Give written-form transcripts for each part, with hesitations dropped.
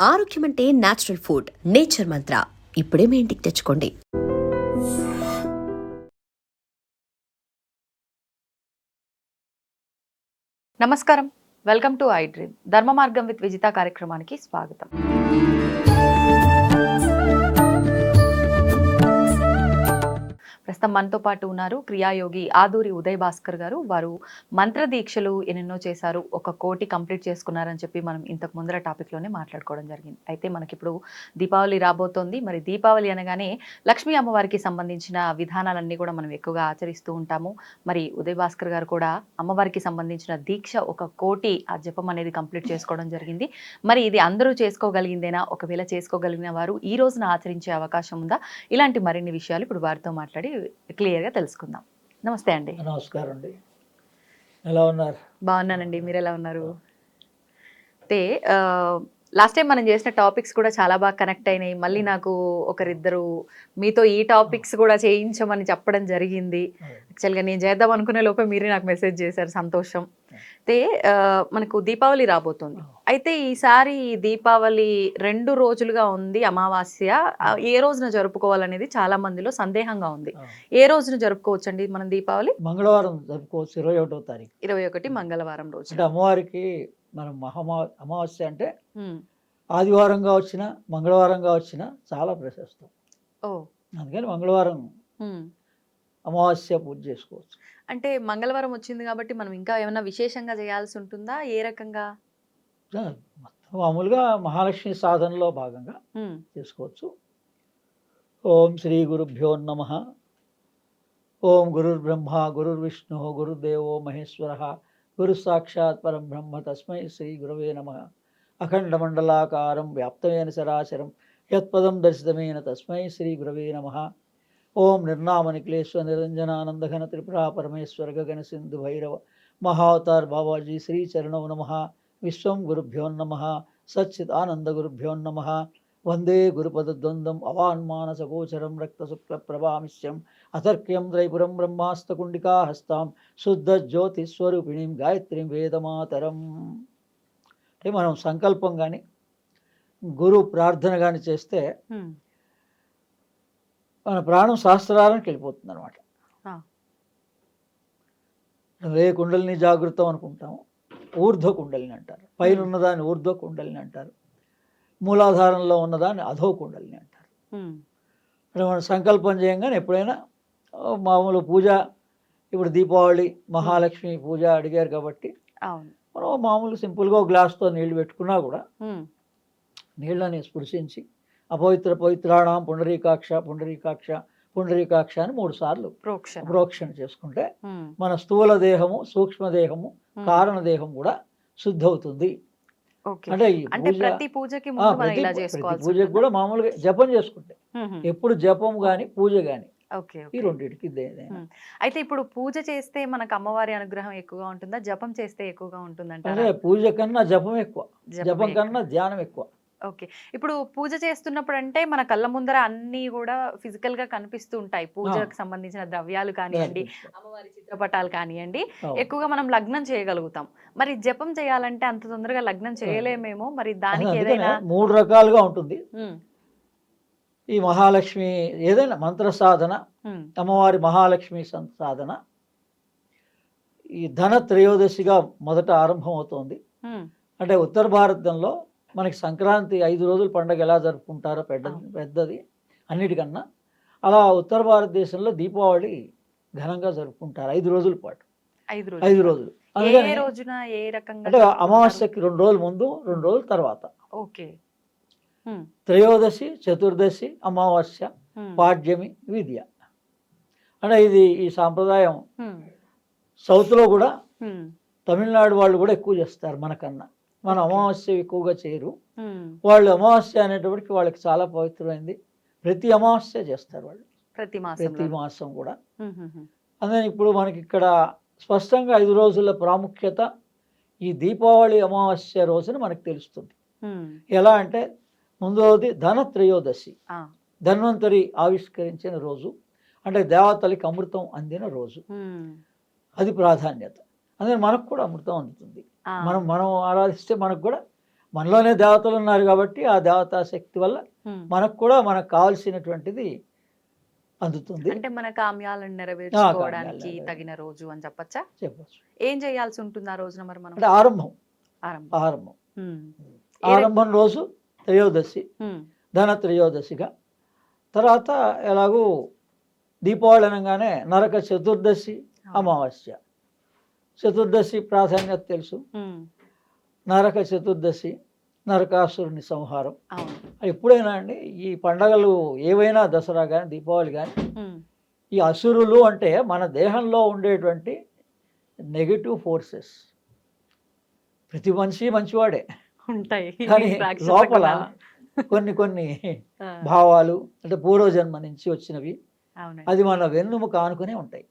ఆరోగ్యం అంటే natural food. Nature మంత్ర ఇప్పుడే మీ ఇంటికి తెచ్చుకోండి. నమస్కారం, వెల్కమ్ టు ఐ డ్రీమ్. ధర్మ మార్గం విత్ విజిత కార్యక్రమానికి స్వాగతం. ప్రస్తుతం మనతో పాటు ఉన్నారు క్రియాయోగి ఆదూరి ఉదయ్ భాస్కర్ గారు. వారు మంత్ర దీక్షలు ఎన్నెన్నో చేశారు, 1 కోటి కంప్లీట్ చేసుకున్నారని చెప్పి మనం ఇంతకు ముందర టాపిక్లోనే మాట్లాడుకోవడం జరిగింది. అయితే మనకిప్పుడు దీపావళి రాబోతోంది. మరి దీపావళి అనగానే లక్ష్మీ అమ్మవారికి సంబంధించిన విధానాలన్నీ కూడా మనం ఎక్కువగా ఆచరిస్తూ ఉంటాము. మరి ఉదయ్ భాస్కర్ గారు కూడా అమ్మవారికి సంబంధించిన దీక్ష 1 కోటి ఆ జపం అనేది కంప్లీట్ చేసుకోవడం జరిగింది. మరి ఇది అందరూ చేసుకోగలిగిందేనా? ఒకవేళ చేసుకోగలిగిన వారు ఈ రోజున ఆచరించే అవకాశం ఉందా? ఇలాంటి మరిన్ని విషయాలు ఇప్పుడు వారితో మాట్లాడి క్లియర్గా తెలుసుకుందాం. నమస్తే అండి. నమస్కారం అండి. ఎలా ఉన్నారు? బాగున్నానండి, మీరు ఎలా ఉన్నారు? అయితే లాస్ట్ టైం మనం చేసిన టాపిక్స్ కూడా చాలా బాగా కనెక్ట్ అయినాయి. మళ్ళీ నాకు ఒకరిద్దరు మీతో ఈ టాపిక్స్ కూడా చేయించమని చెప్పడం జరిగింది. యాక్చువల్గా నేను చేద్దాం అనుకునే లోపే మీరే నాకు మెసేజ్ చేశారు, సంతోషం. అయితే మనకు దీపావళి రాబోతుంది. అయితే ఈసారి దీపావళి 2 రోజులుగా ఉంది, అమావాస్య. ఏ రోజున జరుపుకోవాలనేది చాలా మందిలో సందేహంగా ఉంది. ఏ రోజున జరుపుకోవచ్చండి మనం దీపావళి? మంగళవారం జరుపుకోవచ్చు, 21వ తారీఖు. 21 మంగళవారం రోజు. అంటే అమ్మవారికి మనం అమావాస్య అంటే ఆదివారంగా వచ్చిన మంగళవారంగా వచ్చిన చాలా ప్రశస్తం. అందుకని మంగళవారం అమావాస్య పూజ చేసుకోవచ్చు. అంటే మంగళవారం వచ్చింది కాబట్టి మనం ఇంకా ఏమైనా విశేషంగా చేయాల్సి ఉంటుందా? ఏ రకంగా? మామూలుగా మహాలక్ష్మి సాధనలో భాగంగా చేసుకోవచ్చు. ఓం శ్రీ గురుభ్యో నమః. ఓం గురుర్బ్రహ్మ గురుర్విష్ణు గురుదేవో మహేశ్వర గురు సాక్షాత్ పరం బ్రహ్మ తస్మై శ్రీ గురవే నమః. అఖండమండలాకారం వ్యాప్తమేన సరాచరం యత్పదం దర్శితమేన తస్మై శ్రీ గురవే నమః. ఓం నిర్నామనిక్లేశ్వర నిరంజనానందఘన త్రిపురా పరమేశ్వర గగన సింధు భైరవ మహావతార్ బాబాజీ శ్రీ చరణో నమః. విశ్వం గురుభ్యో నమః. సచ్చిత్ ఆనంద గురుభ్యో నమః. వందే గురుపదద్వంద్వం అవాన్మానసగోచరం రక్తశుక్ల ప్రభామిశ్యం అతర్క్యం త్రైపురం బ్రహ్మాస్తకుండికాహస్తాం శుద్ధ జ్యోతిస్వరూపిణీం గాయత్రీం వేదమాతరం. అంటే మనం సంకల్పం కానీ గురు ప్రార్థన కానీ చేస్తే మన ప్రాణం శాస్త్రానికి వెళ్ళిపోతుంది అనమాట. ఏ కుండలిని జాగృతం అనుకుంటాము, ఊర్ధ్వ కుండలిని అంటారు. పైన ఉన్నదాన్ని ఊర్ధ్వ కుండలిని అంటారు, మూలాధారంలో ఉన్నదాన్ని అధో కుండలిని అంటారు. అంటే మనం సంకల్పం చేయంగానే ఎప్పుడైనా మామూలు పూజ, ఇప్పుడు దీపావళి మహాలక్ష్మి పూజ అడిగారు కాబట్టి మనం మామూలు సింపుల్గా గ్లాస్తో నీళ్లు పెట్టుకున్నా కూడా నీళ్ళని స్పృశించి అపవిత్ర పవిత్రాణం పుండరీకాక్ష పుండరీకాక్ష పుండరీకాక్ష అని 3 సార్లు ప్రోక్షణ చేసుకుంటే మన స్థూల దేహము, సూక్ష్మదేహము, కారణదేహం కూడా శుద్ధవుతుంది. అంటే ప్రతి పూజకి కూడా మామూలుగా జపం చేసుకుంటే, ఎప్పుడు జపం గాని పూజ గాని ఈ రెండింటికి. అయితే ఇప్పుడు పూజ చేస్తే మనకు అమ్మవారి అనుగ్రహం ఎక్కువగా ఉంటుందా, జపం చేస్తే ఎక్కువగా ఉంటుందంటే? అంటే పూజ కన్నా జపం ఎక్కువ, జపం కన్నా ధ్యానం ఎక్కువ. ఓకే. ఇప్పుడు పూజ చేస్తున్నప్పుడు అంటే మన కళ్ళ ముందర అన్ని కూడా ఫిజికల్ గా కనిపిస్తూ ఉంటాయి. పూజకు సంబంధించిన ద్రవ్యాలు కానివ్వండి, అమ్మవారి చిత్రపటాలు కానివ్వండి, ఎక్కువగా మనం లగ్నం చేయగలుగుతాం. మరి జపం చేయాలంటే అంత తొందరగా లగ్నం చేయలేమేమో, మరి దానికి ఏదైనా 3 రకాలుగా ఉంటుంది. ఈ మహాలక్ష్మి ఏదైనా మంత్ర సాధన, అమ్మవారి మహాలక్ష్మి సాధన ఈ ధన త్రయోదశిగా మొదట ఆరంభం అవుతోంది. అంటే ఉత్తర భారతంలో మనకి సంక్రాంతి 5 రోజుల పండుగ ఎలా జరుపుకుంటారో పెద్దది అన్నిటికన్నా, అలా ఉత్తర భారతదేశంలో దీపావళి ఘనంగా జరుపుకుంటారు 5 రోజుల పాటు. 5 రోజులు అంటే అమావాస్యకి 2 రోజుల ముందు, 2 రోజుల తర్వాత. త్రయోదశి, చతుర్దశి, అమావాస్య, పాడ్యమి, విద్య. అంటే ఈ సాంప్రదాయం సౌత్లో కూడా, తమిళనాడు వాళ్ళు కూడా ఎక్కువ చేస్తారు మనకన్నా. మన అమావాస్య ఎక్కువగా చేయరు వాళ్ళు. అమావాస్య అనేటప్పటికి వాళ్ళకి చాలా పవిత్రమైంది. ప్రతి అమావాస్య చేస్తారు వాళ్ళు, ప్రతి మాసం కూడా. అందుకని ఇప్పుడు మనకి ఇక్కడ స్పష్టంగా 5 రోజుల ప్రాముఖ్యత ఈ దీపావళి అమావాస్య రోజున మనకు తెలుస్తుంది. ఎలా అంటే ముందోది ధన త్రయోదశి, ధన్వంతరి ఆవిష్కరించిన రోజు, అంటే దేవతలకి అమృతం అందిన రోజు. అది ప్రాధాన్యత. అందుకని మనకు కూడా అమృతం అందుతుంది. మనం ఆరాధిస్తే మనకు కూడా మనలోనే దేవతలు ఉన్నారు కాబట్టి ఆ దేవతా శక్తి వల్ల మనకు కూడా మనకు కావాల్సినటువంటిది అందుతుంది అంటే మన కామ్యాలను నెరవేర్చుకోవడానికి కామ్యాలు తగిన రోజు అని చెప్పచ్చా? చెప్పచ్చు. ఏం చేయాల్సి ఉంటుంది ఆ రోజున మరి మనం? అంటే ఆరంభం ఆరంభం. ఆరంభం రోజు త్రయోదశి, ధన త్రయోదశిగా. తర్వాత ఎలాగూ దీపావళి అనగానే నరక చతుర్దశి, అమావాస్య. చతుర్దశి ప్రాధాన్యత తెలుసు. నరక చతుర్దశి, నరకాసురుని సంహారం. ఎప్పుడైనా అండి ఈ పండగలు ఏవైనా, దసరా కానీ దీపావళి కానీ, ఈ అసురులు అంటే మన దేహంలో ఉండేటువంటి నెగటివ్ ఫోర్సెస్. ప్రతి మనిషి మంచివాడే ఉంటాయి, కానీ లోపల కొన్ని కొన్ని భావాలు అంటే పూర్వజన్మ నుంచి వచ్చినవి, అది మన వెన్నుముక ఆనుకునే ఉంటాయి.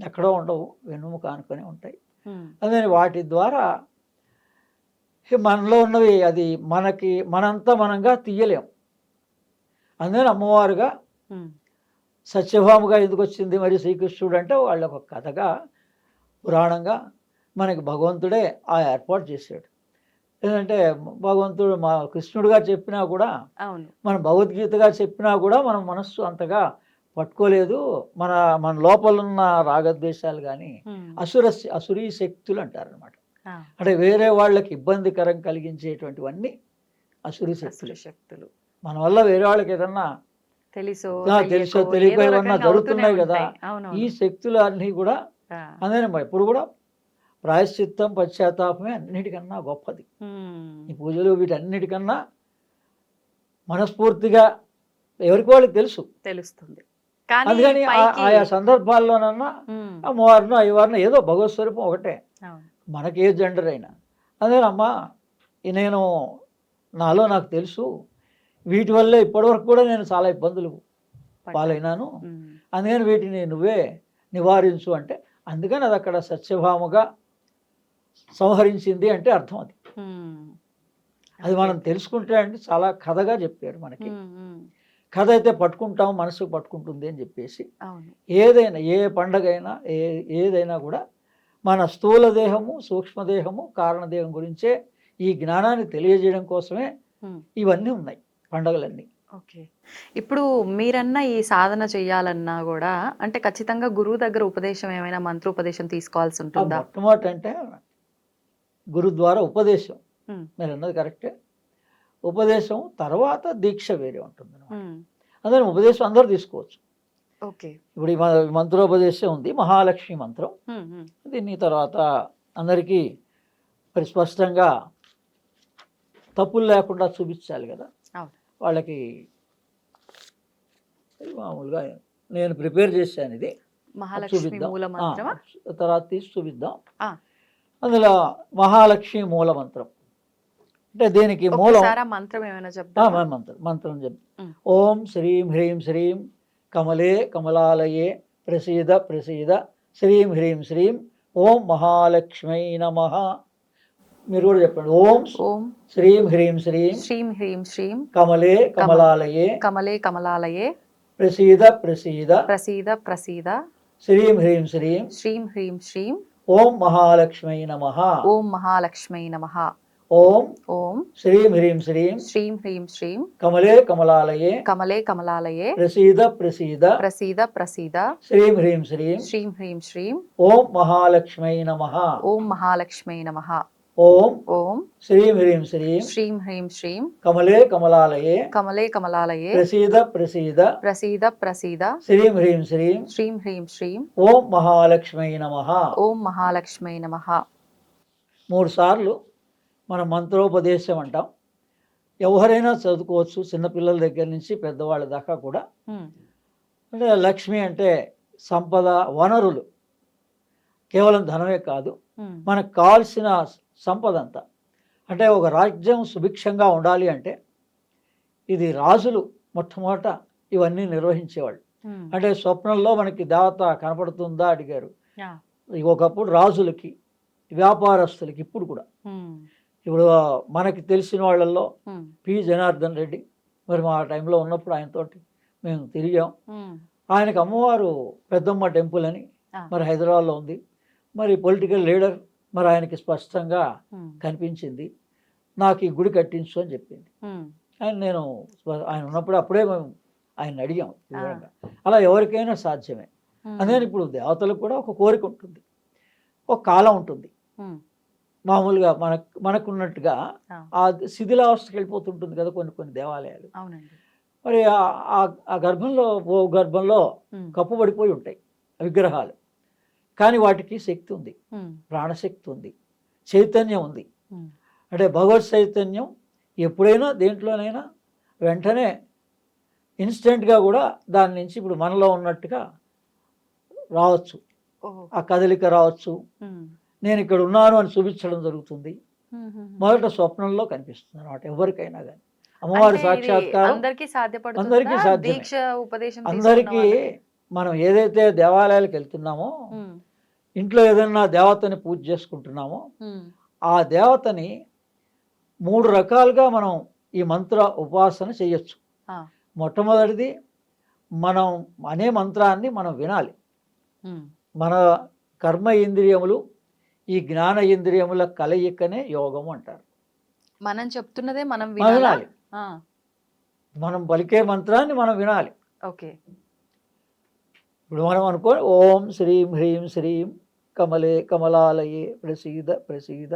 ఎక్కడో ఉండవు, వెన్నుముక ఆనుకునే ఉంటాయి. అదే వాటి ద్వారా మనలో ఉన్నవి అది మనంతా మనంగా తీయలేం. అందుకని అమ్మవారుగా సత్యభామగా ఎందుకు వచ్చింది మరి శ్రీకృష్ణుడు అంటే వాళ్ళ ఒక కథగా, పురాణంగా మనకి భగవంతుడే ఆ ఏర్పాటు చేశాడు. ఏంటంటే భగవంతుడు మా కృష్ణుడుగా చెప్పినా కూడా, మన భగవద్గీతగా చెప్పినా కూడా మన మనస్సు అంతగా పట్టుకోలేదు. మన లోపల ఉన్న రాగద్వేషాలు కానీ అసురీ శక్తులు అంటారనమాట. అంటే వేరే వాళ్ళకి ఇబ్బందికరం కలిగించేటువంటివన్నీ అసురీ శక్తులు. మన వల్ల వేరే వాళ్ళకి ఏదన్నా తెలుసో తెలియక ఏమన్నా జరుగుతున్నాయి కదా, ఈ శక్తులు అన్నీ కూడా. అందుకని ఇప్పుడు కూడా ప్రాయశ్చిత్తం, పశ్చాత్తాపమే అన్నిటికన్నా గొప్పది. ఈ పూజలు వీటన్నిటికన్నా మనస్ఫూర్తిగా ఎవరికి వాళ్ళకి తెలుస్తుంది. అందుకని ఆయా సందర్భాల్లోనన్నా అమ్మవారినో అయ్యవారినో ఏదో భగవత్ స్వరూపం ఒకటే, మనకి ఏ జెండర్ అయినా. అందుకని అమ్మా నేను నాకు తెలుసు, వీటి వల్లే ఇప్పటివరకు కూడా నేను చాలా ఇబ్బందులు పాలైనాను, అందుకని వీటిని నువ్వే నివారించు అంటే, అందుకని అది అక్కడ సత్యభామగా సంహరించింది అంటే అర్థం అది. అది మనం తెలుసుకుంటే అంటే చాలా కథగా చెప్పారు మనకి. కథ అయితే పట్టుకుంటాం, మనసుకు పట్టుకుంటుంది అని చెప్పేసి ఏదైనా, ఏ పండగ అయినా, ఏదైనా కూడా మన స్థూల దేహము, సూక్ష్మదేహము, కారణదేహం గురించే ఈ జ్ఞానాన్ని తెలియజేయడం కోసమే ఇవన్నీ ఉన్నాయి పండగలన్నీ. ఓకే, ఇప్పుడు మీరన్నా ఈ సాధన చేయాలన్నా కూడా అంటే ఖచ్చితంగా గురువు దగ్గర ఉపదేశం, ఏమైనా మంత్రోపదేశం తీసుకోవాల్సి ఉంటుందా? మొట్టమొదటి అంటే గురు ద్వారా ఉపదేశం, మీరు అన్నది కరెక్టే. ఉపదేశం తర్వాత దీక్ష వేరే ఉంటుంది అనమాట. అందుకని ఉపదేశం అందరూ తీసుకోవచ్చు. ఓకే, ఇప్పుడు ఈ మంత్రోపదేశం ఉంది, మహాలక్ష్మి మంత్రం. దీన్ని తర్వాత అందరికీ మరి స్పష్టంగా తప్పులు లేకుండా చూపించాలి కదా వాళ్ళకి. మామూలుగా నేను ప్రిపేర్ చేశాను, ఇది చూపిద్దాం, తర్వాత తీసి చూపిద్దాం. అందులో మహాలక్ష్మి మూల మంత్రం అంటే దీనికి మూలం మంత్రం చెప్పి ఓం శ్రీం హ్రీం శ్రీం కమలే కమలాలయే ప్రసీద ప్రసీద శ్రీం హ్రీం శ్రీం ఓం మహాలక్ష్మై నమః. మీరు కూడా చెప్పండి, ఓం శ్రీం హ్రీం శ్రీం శ్రీం హ్రీం శ్రీం కమలే కమలాలయే కమలే కమలాలయే ప్రసీద ప్రసీద ప్రసీద ప్రసీద శ్రీం హ్రీం శ్రీం శ్రీం హ్రీం శ్రీం ఓం మహాలక్ష్మై నమః. ఓం మహాలక్ష్మై నమః. ఓం ఓం శ్రీం హ్రీం శ్రీం శ్రీం హ్రీం శ్రీం కమలే కమలాలయే కమలే కమలాలయే ప్రసీద ప్రసీద ప్రసీద ప్రసీద శ్రీం హ్రీం శ్రీం శ్రీం హ్రీం శ్రీం ఓం మహాలక్ష్మై నమః. ఓం మహాలక్ష్మై నమః. ఓం ఓం శ్రీం హ్రీం శ్రీం శ్రీం హ్రీం శ్రీం కమలే కమలాలయే కమలే కమలాలయే ప్రసీద ప్రసీద ప్రసీద ప్రసీద శ్రీం హ్రీం శ్రీం శ్రీం హ్రీం శ్రీం ఓం మహాలక్ష్మై నమః. ఓం మహాలక్ష్మై నమః. 3 సార్లు మనం మంత్రోపదేశం అంటాం. ఎవరైనా చదువుకోవచ్చు, చిన్నపిల్లల దగ్గర నుంచి పెద్దవాళ్ళ దాకా కూడా. అంటే లక్ష్మి అంటే సంపద, వనరులు, కేవలం ధనమే కాదు, మనకు కావాల్సిన సంపద అంతా. అంటే ఒక రాజ్యం సుభిక్షంగా ఉండాలి అంటే ఇది రాజులు మొట్టమొదట ఇవన్నీ నిర్వహించేవాళ్ళు. అంటే స్వప్నంలో మనకి దేవత కనపడుతుందా అడిగారు. ఒకప్పుడు రాజులకి, వ్యాపారస్తులకి, ఇప్పుడు కూడా. ఇప్పుడు మనకి తెలిసిన వాళ్ళల్లో పి జనార్దన్ రెడ్డి, మరి మా టైంలో ఉన్నప్పుడు ఆయనతోటి మేము తిరిగాం. ఆయనకు అమ్మవారు పెద్దమ్మ టెంపుల్ అని మరి హైదరాబాద్లో ఉంది. మరి పొలిటికల్ లీడర్, మరి ఆయనకి స్పష్టంగా కనిపించింది. నాకు ఈ గుడి కట్టించు అని చెప్పింది. నేను ఆయన ఉన్నప్పుడు అప్పుడే మేము ఆయన అడిగాం వివరంగా. అలా ఎవరికైనా సాధ్యమే. అందుకని ఇప్పుడు దేవతలకు కూడా ఒక కోరిక ఉంటుంది, ఒక కాలం ఉంటుంది. మామూలుగా మనకున్నట్టుగా ఆ శిథిలావస్థకి వెళ్ళిపోతుంటుంది కదా కొన్ని కొన్ని దేవాలయాలు. మరి ఆ గర్భంలో గర్భంలో కప్పుబడిపోయి ఉంటాయి విగ్రహాలు, కానీ వాటికి శక్తి ఉంది, ప్రాణశక్తి ఉంది, చైతన్యం ఉంది. అంటే భగవత్ చైతన్యం ఎప్పుడైనా దేంట్లోనైనా వెంటనే ఇన్స్టెంట్గా కూడా దాని నుంచి ఇప్పుడు మనలో ఉన్నట్టుగా రావచ్చు, ఆ కదలిక రావచ్చు. నేను ఇక్కడ ఉన్నాను అని చూపించడం జరుగుతుంది. మొదట స్వప్నంలో కనిపిస్తుంది అన్నమాట ఎవరికైనా కానీ. అమ్మవారి సాక్షాత్కారం అందరికీ సాధ్యమే. అందరికీ మనం ఏదైతే దేవాలయాలకు వెళ్తున్నామో, ఇంట్లో ఏదైనా దేవతని పూజ చేసుకుంటున్నామో, ఆ దేవతని 3 రకాలుగా మనం ఈ మంత్ర ఉపాసన చేయొచ్చు. మొట్టమొదటిది, మనం అనే మంత్రాన్ని మనం వినాలి. మన కర్మ ఇంద్రియములు ఈ జ్ఞాన ఇంద్రియముల కలయికనే యోగము అంటారు. మనం చెప్తున్నదే మనం వినాలి. మనం పలికే మంత్రాన్ని మనం వినాలి. ఓకే. ఇప్పుడు మనం అనుకో, ఓం శ్రీం హ్రీం శ్రీం కమలే కమలాలయే ప్రసీద ప్రసీద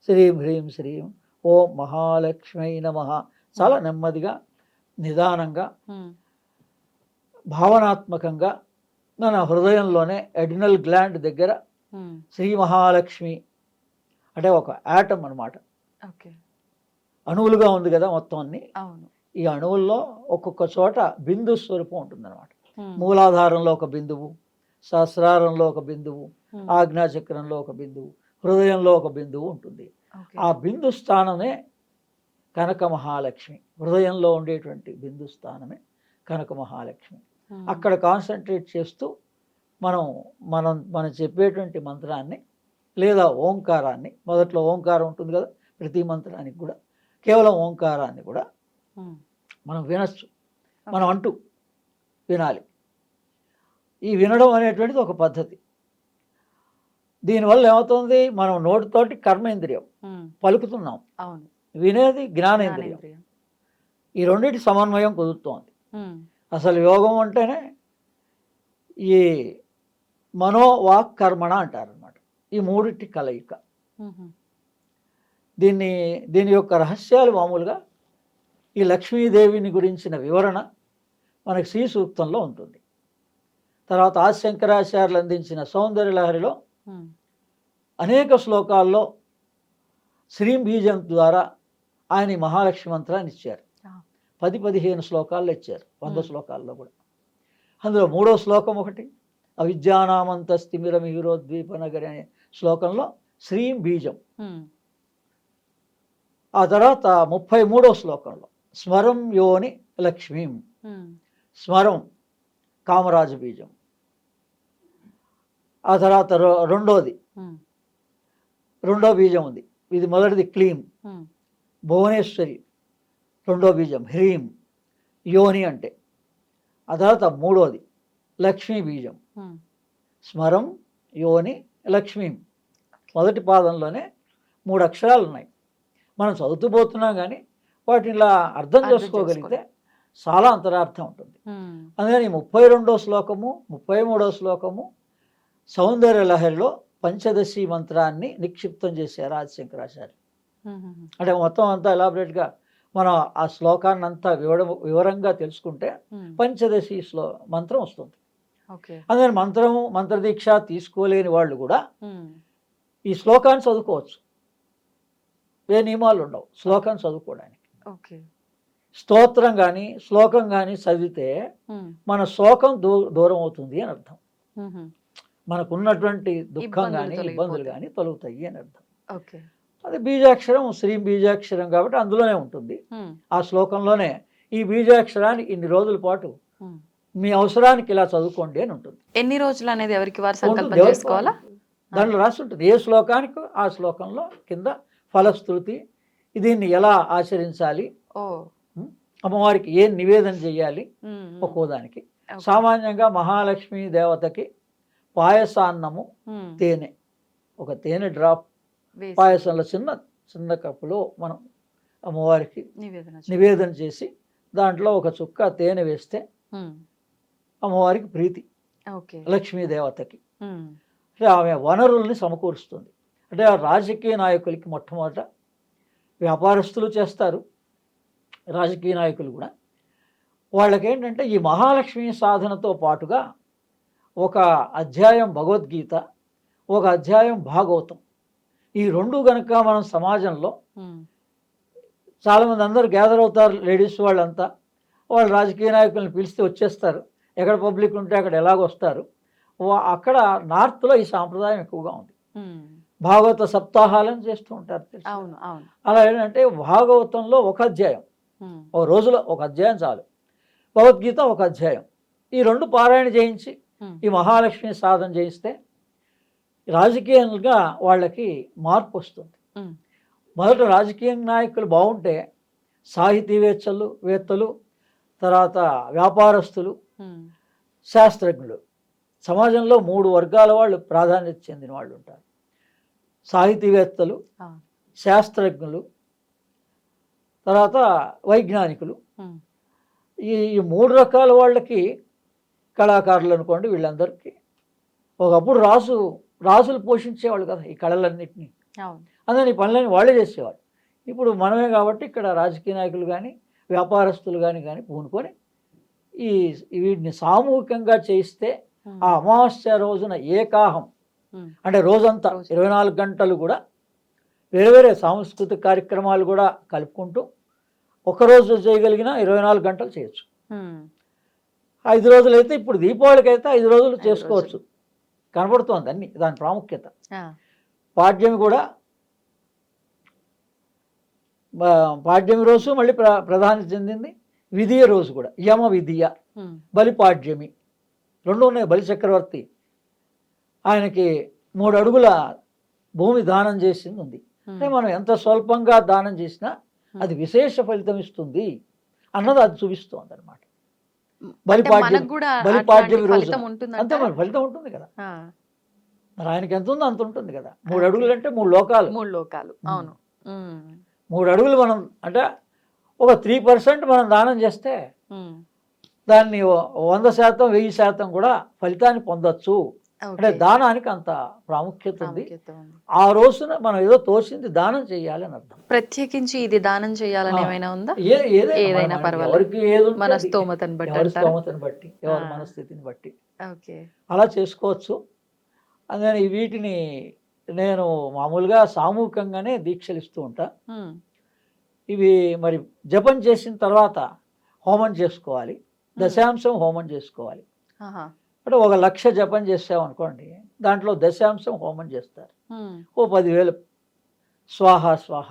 శ్రీం హ్రీం శ్రీం ఓం మహాలక్ష్మీ నమః. చాలా నెమ్మదిగా నిదానంగా భావనాత్మకంగా మన హృదయంలోనే ఎడినల్ గ్లాండ్ దగ్గర శ్రీ మహాలక్ష్మి అంటే ఒక యాటమ్ అన్నమాట. అణువులుగా ఉంది కదా మొత్తం అన్ని. ఈ అణువుల్లో ఒక్కొక్క చోట బిందు స్వరూపం ఉంటుందన్నమాట. మూలాధారంలో ఒక బిందువు, సహస్రారంలో ఒక బిందువు, ఆజ్ఞాచక్రంలో ఒక బిందువు, హృదయంలో ఒక బిందువు ఉంటుంది. ఆ బిందు స్థానమే కనక మహాలక్ష్మి. హృదయంలో ఉండేటువంటి బిందు స్థానమే కనక మహాలక్ష్మి. అక్కడ కాన్సన్ట్రేట్ చేస్తూ మనం చెప్పేటువంటి మంత్రాన్ని లేదా ఓంకారాన్ని, మొదట్లో ఓంకారం ఉంటుంది కదా ప్రతి మంత్రానికి కూడా, కేవలం ఓంకారాన్ని కూడా మనం వినొచ్చు. మనం అంటూ వినాలి. ఈ వినడం అనేటువంటిది ఒక పద్ధతి. దీనివల్ల ఏమవుతుంది, మనం నోటితోటి కర్మేంద్రియం పలుకుతున్నాం, వినేది జ్ఞానేంద్రియం. ఈ రెండింటి సమన్వయం కుదురుతోంది. అసలు యోగం అంటేనే ఈ మనోవాక్ కర్మణ అంటారనమాట. ఈ మూడింటి కలయిక. దీని యొక్క రహస్యాలు మామూలుగా ఈ లక్ష్మీదేవిని గురించిన వివరణ మనకి శ్రీ సూక్తంలో ఉంటుంది. తర్వాత ఆదిశంకరాచార్యులు అందించిన సౌందర్యలహరిలో అనేక శ్లోకాల్లో శ్రీం బీజం ద్వారా ఆయన మహాలక్ష్మి మంత్రాన్ని ఇచ్చారు. 10-15 శ్లోకాల్లో ఇచ్చారు, 100 శ్లోకాల్లో కూడా. అందులో 3వ శ్లోకం ఒకటి, అవిద్యానామంతస్తిమిరమిహిరోద్వీపనగరి అనే శ్లోకంలో శ్రీం బీజం. ఆ తర్వాత 33వ శ్లోకంలో స్మరం యోని లక్ష్మీం, స్మరం కామరాజు బీజం. ఆ తర్వాత రెండో బీజం ఉంది. ఇది మొదటిది క్లీం, భువనేశ్వరి. రెండో బీజం హ్రీం, యోని అంటే. ఆ తర్వాత 3వది లక్ష్మీ బీజం, స్మరం యోని లక్ష్మీం. మొదటి పాదంలోనే 3 అక్షరాలు ఉన్నాయి. మనం చదువుతూ పోతున్నాం కానీ వాటిని ఇలా అర్థం చేసుకోగలిగితే చాలా అంతరార్థం ఉంటుంది. అందుకని 32వ శ్లోకము 33వ శ్లోకము సౌందర్యలహరిలో పంచదశి మంత్రాన్ని నిక్షిప్తం చేశారు ఆదిశంకరాచార్య. అంటే మొత్తం అంతా ఎలాబరేట్గా మనం ఆ శ్లోకాన్ని అంతా వివరంగా తెలుసుకుంటే పంచదశి మంత్రం వస్తుంది. అందుకని మంత్రదీక్ష తీసుకోలేని వాళ్ళు కూడా ఈ శ్లోకాన్ని చదువుకోవచ్చు. ఏ నియమాలు ఉండవు శ్లోకాన్ని చదువుకోవడానికి. స్తోత్రం కానీ శ్లోకం కానీ చదివితే మన శోకం దూరం అవుతుంది అని అర్థం. మనకున్నటువంటి దుఃఖం కానీ ఇబ్బందులు కానీ తొలగుతాయి అని అర్థం. అది బీజాక్షరం, శ్రీం బీజాక్షరం కాబట్టి అందులోనే ఉంటుంది. ఆ శ్లోకంలోనే ఈ బీజాక్షరాన్ని ఇన్ని రోజుల పాటు మీ అవసరానికి ఇలా చదువుకోండి అని ఉంటుంది. ఎన్ని రోజులు అనేది ఎవరికి వారు సంకల్పం చేసుకోవాలా? దాంట్లో రాసి ఉంటుంది. ఏ శ్లోకానికి ఆ శ్లోకంలో కింద ఫలశ్రుతి, దీన్ని ఎలా ఆచరించాలి, అమ్మవారికి ఏం నివేదన చేయాలి ఒక్కోదానికి. సామాన్యంగా మహాలక్ష్మి దేవతకి పాయసాన్నము, తేనె, ఒక తేనె డ్రాప్ పాయసంలో చిన్న కప్పులో మనం అమ్మవారికి నివేదన చేసి దాంట్లో ఒక చుక్క తేనె వేస్తే అమ్మవారికి ప్రీతి, లక్ష్మీదేవతకి. అంటే ఆమె వనరుల్ని సమకూరుస్తుంది. అంటే ఆ రాజకీయ నాయకులకి మొట్టమొదట వ్యాపారస్తులు చేస్తారు, రాజకీయ నాయకులు కూడా. వాళ్ళకేంటంటే ఈ మహాలక్ష్మి సాధనతో పాటుగా ఒక అధ్యాయం భగవద్గీత, ఒక అధ్యాయం భాగవతం, ఈ రెండు కనుక మనం సమాజంలో చాలామంది అందరూ గ్యాదర్ అవుతారు, లేడీస్ వాళ్ళంతా. వాళ్ళు రాజకీయ నాయకులను పిలిస్తే వచ్చేస్తారు, ఎక్కడ పబ్లిక్ ఉంటే అక్కడ ఎలాగొస్తారు. అక్కడ నార్త్లో ఈ సాంప్రదాయం ఎక్కువగా ఉంది. భాగవత సప్తాహాలను చేస్తూ ఉంటారు. అలా ఏంటంటే భాగవతంలో ఒక అధ్యాయం, ఒక రోజులో ఒక అధ్యాయం చాలు, భగవద్గీత ఒక అధ్యాయం, ఈ రెండు పారాయణ చేయించి ఈ మహాలక్ష్మి సాధన చేయిస్తే రాజకీయంగా వాళ్ళకి మార్పు వస్తుంది. మొదట రాజకీయ నాయకులు బాగుంటే సాహితీవేత్తలు, తర్వాత వ్యాపారస్తులు, శాస్త్రజ్ఞులు, సమాజంలో 3 వర్గాల వాళ్ళు ప్రాధాన్యత చెందిన వాళ్ళు ఉంటారు. సాహితీవేత్తలు, శాస్త్రజ్ఞులు, తర్వాత వైజ్ఞానికులు. ఈ 3 రకాల వాళ్ళకి, కళాకారులు అనుకోండి, వీళ్ళందరికీ ఒకప్పుడు రాజులు పోషించేవాళ్ళు కదా ఈ కళలన్నింటినీ. అందుకని ఈ పనులని వాళ్ళే చేసేవాళ్ళు. ఇప్పుడు మనమే కాబట్టి ఇక్కడ రాజకీయ నాయకులు కానీ వ్యాపారస్తులు కానీ పూనుకొని వీటిని సామూహికంగా చేయిస్తే ఆ అమావాస్య రోజున ఏకాహం, అంటే రోజంతా 24 గంటలు కూడా వేరే వేరే సాంస్కృతిక కార్యక్రమాలు కూడా కలుపుకుంటూ ఒకరోజు చేయగలిగిన 24 గంటలు చేయొచ్చు. 5 రోజులు అయితే, ఇప్పుడు దీపావళికి అయితే 5 రోజులు చేసుకోవచ్చు, కనబడుతోంది అన్ని దాని ప్రాముఖ్యత. పాడ్యమి కూడా, పాడ్యమి రోజు మళ్ళీ ప్రధాని చెందింది. విధియ రోజు కూడా యమ విధియ, బలి పాడ్యమి, 2 ఉన్నాయి. బలి చక్రవర్తి ఆయనకి 3 అడుగుల భూమి దానం చేసింది ఉంది. అంటే మనం ఎంత స్వల్పంగా దానం చేసినా అది విశేష ఫలితం ఇస్తుంది అన్నది అది చూపిస్తోంది అనమాట. బలిపాడ్యమి రోజు అంతే, మరి ఫలితం ఉంటుంది కదా. మరి ఆయనకి ఎంత ఉందో అంత ఉంటుంది కదా. 3 అడుగులు అంటే 3 లోకాలు. అవును. 3 అడుగులు మనం అంటే ఒక 3% మనం దానం చేస్తే దాన్ని 100%, 1000% కూడా ఫలితాన్ని పొందొచ్చు. అంటే దానానికి అంత ప్రాముఖ్యత ఉంది. ఆ రోజున మనం ఏదో తోచింది దానం చేయాలి అని అర్థం. ప్రత్యేకించి ఇది దానం చేయాలని ఏమైనా ఉందా? ఏదైనా పర్వాలేదు, మన స్తోమతను బట్టి, ఎవరి మనస్థితిని బట్టి అలా చేసుకోవచ్చు. అందుకని వీటిని నేను మామూలుగా సామూహికంగానే దీక్షలు ఇస్తూ ఉంటా. ఇవి మరి జపం చేసిన తర్వాత హోమం చేసుకోవాలి, దశాంశం హోమం చేసుకోవాలి. అంటే 1,00,000 జపం చేసామనుకోండి, దాంట్లో దశాంశం హోమం చేస్తారు. ఓ 10,000 స్వాహ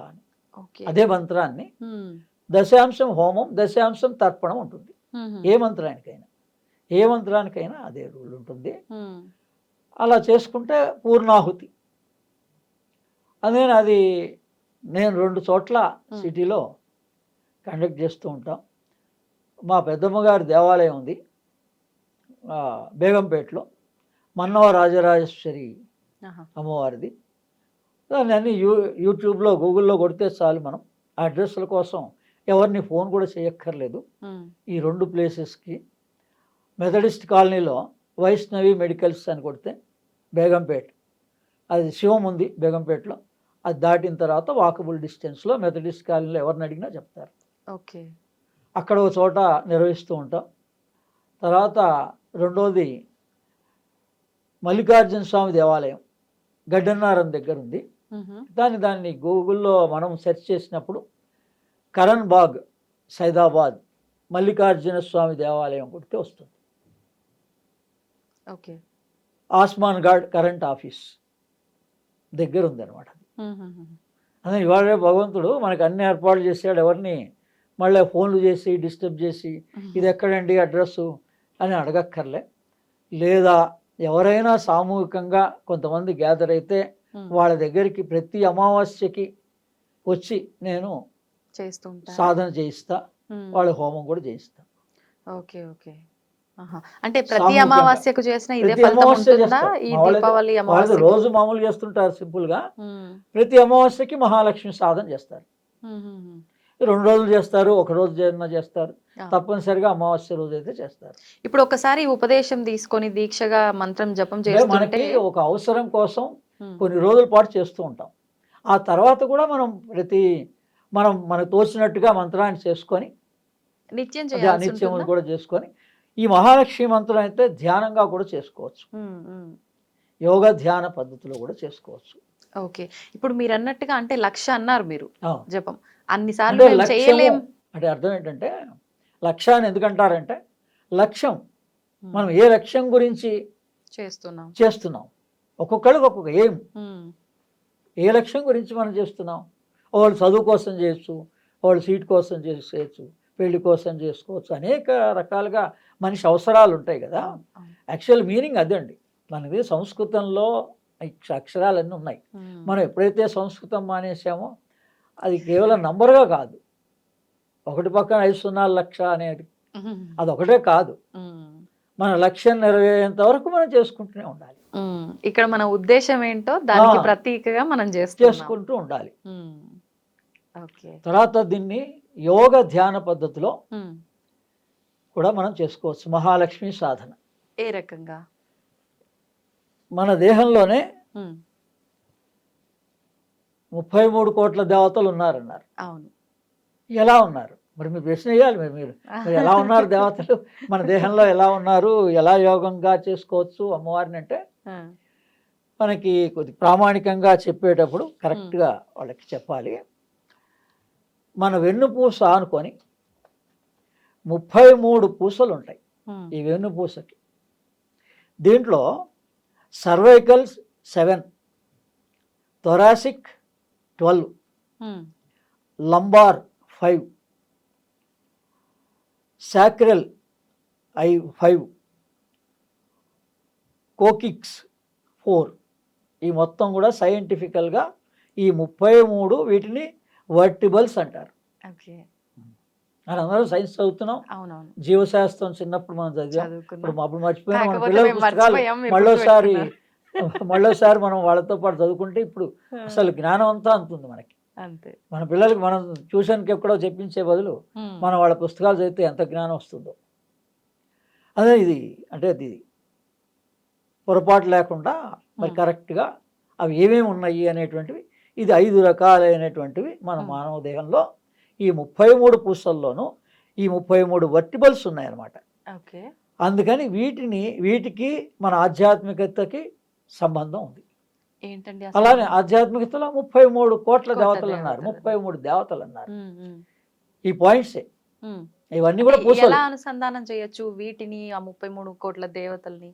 అని అదే మంత్రాన్ని దశాంశం హోమం, దశాంశం తర్పణం ఉంటుంది. ఏ మంత్రానికైనా అదే రూల్ ఉంటుంది. అలా చేసుకుంటే పూర్ణాహుతి. అందుకని అది నేను 2 చోట్ల సిటీలో కండక్ట్ చేస్తూ ఉంటాం. మా పెద్దమ్మగారి దేవాలయం ఉంది బేగంపేటలో, మన్నవ రాజరాజేశ్వరి అమ్మవారిది. దాన్ని అన్ని యూట్యూబ్లో, గూగుల్లో కొడితే చాలు. మనం అడ్రస్ల కోసం ఎవరిని ఫోన్ కూడా చేయక్కర్లేదు. ఈ 2 ప్లేసెస్కి మెథడిస్ట్ కాలనీలో వైష్ణవి మెడికల్స్ అని కొడితే బేగంపేట, అది శివం ఉంది బేగంపేటలో, అది దాటిన తర్వాత వాకబుల్ డిస్టెన్స్లో మెథడిస్ట్ కాలనీలో ఎవరిని అడిగినా చెప్తారు. అక్కడ ఒక చోట నిర్వహిస్తూ ఉంటాం. తర్వాత రెండోది మల్లికార్జున స్వామి దేవాలయం గడ్డన్నారం దగ్గర ఉంది. దాన్ని గూగుల్లో మనం సెర్చ్ చేసినప్పుడు కరణ్ బాగ్ సైదాబాద్ మల్లికార్జున స్వామి దేవాలయం కొడితే వస్తుంది. ఆస్మాన్ గార్డ్ కరెంట్ ఆఫీస్ దగ్గర ఉంది అనమాట. అదే ఇవాళ భగవంతుడు మనకు అన్ని ఏర్పాట్లు చేసాడు. ఎవరిని మళ్ళీ ఫోన్లు చేసి డిస్టర్బ్ చేసి ఇది ఎక్కడండి అడ్రస్సు అని అడగక్కర్లే. లేదా ఎవరైనా సామూహికంగా కొంతమంది గ్యాదర్ అయితే వాళ్ళ దగ్గరికి ప్రతి అమావాస్యకి వచ్చి నేను సాధన చేయిస్తా, వాళ్ళ హోమం కూడా చేయిస్తా. అంటే ప్రతి అమావాస్యకు చేసిన ఇదే ఫలితం ఉంటుందా? ఈ దీపావళి అమావాస్య రోజు మామూలు చేస్తుంటారు సింపుల్ గా, ప్రతి అమావాస్యకి మహాలక్ష్మి సాధన చేస్తారు. 2 రోజులు చేస్తారు, ఒక రోజు చేస్తారు, ఆ. తప్పనిసరిగా అమావాస్య రోజు అయితే చేస్తారు. ఇప్పుడు ఒకసారి ఉపదేశం తీసుకొని దీక్షగా మంత్రం జపం అంటే చేస్తుంటే మనకి ఒక అవసరం కోసం ఉమ్, కొన్ని రోజుల పాటు చేస్తూ ఉంటాం. ఆ తర్వాత కూడా మనం మనకు తోచినట్టుగా మంత్రాన్ని చేసుకొని నిత్యం చేయాల్సి నిత్యం ఉంటుందా? కూడా చేసుకొని, ఈ మహాలక్ష్మి మంత్రం అయితే ధ్యానంగా కూడా చేసుకోవచ్చు, ఉమ్, ఉమ్. యోగా ధ్యాన పద్ధతిలో కూడా చేసుకోవచ్చు. ఓకే. ఇప్పుడు మీరు అన్నట్టుగా అంటే 1,00,000 అన్నారు మీరు ఆ. జపం. అన్నిసార్లు అంటే మేము లక్ష్యము చేయలేం. అంటే అర్థం ఏంటంటే, లక్ష్యాన్ని ఎందుకంటారంటే, లక్ష్యం ఉమ్, మనం ఏ లక్ష్యం గురించి చేస్తున్నాం. చేస్తున్నాం, ఒక్కొక్కరికి ఒక్కొక్క ఏం, ఉమ్, ఏ లక్ష్యం గురించి మనం చేస్తున్నాం. వాళ్ళు చదువు కోసం చేయొచ్చు, వాళ్ళు సీట్ కోసం చేయొచ్చు, పెళ్లి కోసం చేసుకోవచ్చు, అనేక రకాలుగా మనిషి అవసరాలు ఉంటాయి కదా. అవును, అవును. యాక్చువల్ మీనింగ్ అదండి. మనది సంస్కృతంలో అక్షరాలన్నీ ఉన్నాయి. ఉమ్, మనం ఎప్పుడైతే సంస్కృతం మానేసామో అది కేవలం నంబర్గా కాదు, ఒకటి పక్కన 5 సున్నాలు లక్ష అనేది ఉమ్, అదొకటే కాదు, ఉమ్, మన లక్ష్యం నెరవేరేంత వరకు మనం చేసుకుంటూనే ఉండాలి, ఉమ్. ఇక్కడ మన ఉద్దేశం ఏంటో దానికి ఆ. ప్రతీకగా మనం చేస్తున్నాం. చేసుకుంటూ ఉండాలి. ఉమ్, ఓకే. తర్వాత దీన్ని యోగ ధ్యాన పద్ధతిలో ఉమ్, కూడా మనం చేసుకోవచ్చు. మహాలక్ష్మి సాధన ఏ రకంగా? మన దేహంలోనే ఉమ్, 33 కోట్ల దేవతలు ఉన్నారన్నారు. అవును. ఎలా ఉన్నారు మరి? మీరు ప్రశ్న వేయాలి. మీరు ఎలా ఉన్నారు దేవతలు మన దేహంలో, ఎలా ఉన్నారు, ఎలా యోగంగా చేసుకోవచ్చు అమ్మవారిని అంటే, ఆ, మనకి కొద్ది ప్రామాణికంగా చెప్పేటప్పుడు కరెక్ట్గా వాళ్ళకి చెప్పాలి. మన వెన్నుపూస అనుకొని 33 పూసలు ఉంటాయి ఉమ్, ఈ వెన్నుపూసకి. దీంట్లో సర్వైకల్ 7, థొరాసిక్ 12, ఉమ్, లంబార్ 5, సాక్రల్ 5, కోకిక్స్ 4. ఈ మొత్తం కూడా సైంటిఫికల్గా ఈ 33 వీటిని వర్టిబల్స్ అంటారు. ఓకే. అని అందరం సైన్స్ చదువుతున్నాం, అవునవును, జీవశాస్త్రం చిన్నప్పుడు మనం చదివాం. ఇప్పుడు చదువుకున్నాం. అప్పుడు మర్చిపోయినా మన కాకపోతే పిల్లల మేము పుస్తకాలు మర్చిపోయాం, మీరు మళ్ళోసారి గుర్తుపెట్టుకున్నారు. మనం వాళ్ళతో పాటు చదువుకుంటే ఇప్పుడు అసలు జ్ఞానం అంతా అందుతుంది మనకి. అంతే. మన పిల్లలకి మనం ట్యూషన్కి ఎక్కడో చెప్పించే బదులు ఉమ్, మనం వాళ్ళ పుస్తకాలు చదివితే ఎంత జ్ఞానం వస్తుందో. అదే ఇది అంటే అది పొరపాటు లేకుండా మరి కరెక్ట్గా అవి ఏమేమి ఉన్నాయి అనేటువంటివి, ఇది 5 రకాలైనటువంటివి మన మానవ దేహంలో. ఈ 33 పూసల్లోనూ ఈ 33 వర్టిబల్స్ ఉన్నాయన్నమాట. ఓకే. అందుకని వీటికి మన ఆధ్యాత్మికతకి సంబంధం ఉంది. ఏంటండి ఆ అలానే సంబంధం? ఆధ్యాత్మికతలో 33 కోట్ల కోట్ల దేవతలు అన్నారు, దేవతలు. 33 దేవతలు అన్నారు. ఉమ్, ఉమ్, ఈ పాయింట్సే ఉమ్. ఇవన్నీ కూడా అంటే పూసలు. ఎలా అనుసంధానం చేయొచ్చు వీటిని, ఆ 33 కోట్ల దేవతల్ని?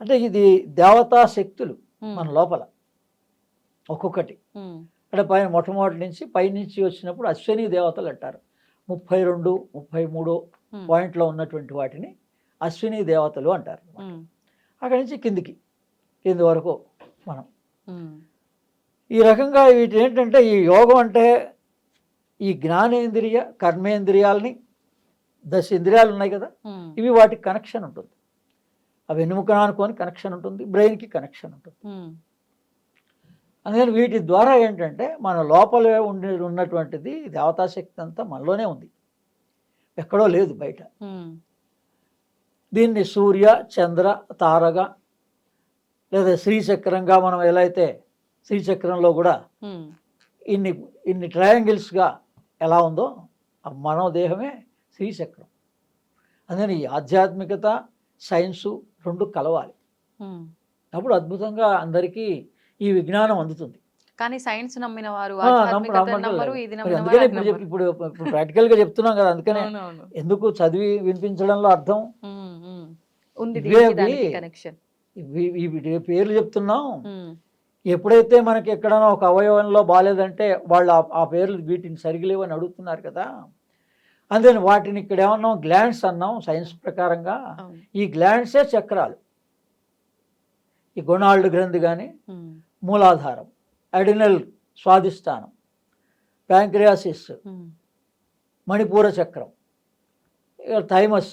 అంటే ఇది దేవతా శక్తులు ఉమ్, మన లోపల ఒక్కొక్కటి. ఉమ్, అంటే పైన మొట్టమొదటి నుంచి పైనుంచి వచ్చినప్పుడు అశ్విని దేవతలు అంటారు. 32, 33 ఉమ్, పాయింట్లో ఉన్నటువంటి వాటిని అశ్విని దేవతలు అంటారు. ఉమ్, అక్కడి నుంచి కింది వరకు మనం ఉమ్, ఈ రకంగా వీటి ఏంటంటే, ఈ యోగం అంటే ఈ జ్ఞానేంద్రియ కర్మేంద్రియాలని 10 ఇంద్రియాలు ఉన్నాయి కదా, ఉమ్, ఇవి వాటికి కనెక్షన్ ఉంటుంది. అవి వెన్నుముక అనుకొని కనెక్షన్ ఉంటుంది, బ్రెయిన్కి కనెక్షన్ ఉంటుంది. ఉమ్, అందుకని వీటి ద్వారా ఏంటంటే మన లోపల ఉన్నటువంటిది దేవతాశక్తి అంతా మనలోనే ఉంది, ఎక్కడో లేదు బయట. ఉమ్, దీన్ని సూర్య చంద్ర తారగా లేదా శ్రీచక్రంగా మనం ఎలా అయితే శ్రీచక్రంలో కూడా ఉమ్, ఇన్ని ట్రయాంగిల్స్గా ఎలా ఉందో ఆ మనో దేహమే శ్రీచక్రం. అందుకని ఈ ఆధ్యాత్మికత సైన్సు 2 కలవాలి, ఉమ్. అప్పుడు అద్భుతంగా అందరికీ ఈ విజ్ఞానం అందుతుంది. కానీ సైన్స్ నమ్మిన వారు నమ్మట్లేదు. నమ్మరు, ఇది మరి నమ్మిన అందుకనే వారు ఇప్పుడు అది నమ్మరు. ఇప్పుడు ప్రాక్టికల్గా చెప్తున్నాం కదా, అందుకనే అవునవును. ఎందుకు చదివి వినిపించడంలో అర్థం. ఉమ్, ఉమ్. ఉంది ఇవే దీనికి దానికి కనెక్షన్. వీటి పేర్లు చెప్తున్నాం. ఎప్పుడైతే మనకి ఎక్కడైనా ఒక అవయవంలో బాగాలేదంటే వాళ్ళు ఆ పేర్లు వీటిని సరిగలేవు అని అడుగుతున్నారు కదా. అందుకని వాటిని ఇక్కడ ఏమన్నాం, గ్లాండ్స్ అన్నాం సైన్స్ ప్రకారంగా. ఈ గ్లాండ్సే చక్రాలు. ఈ గొనాల్డ్ గ్రంథి కానీ, మూలాధారం, అడినల్ స్వాదిష్టానం, ప్యాంక్రియాసిస్, మణిపూర చక్రం, థైమస్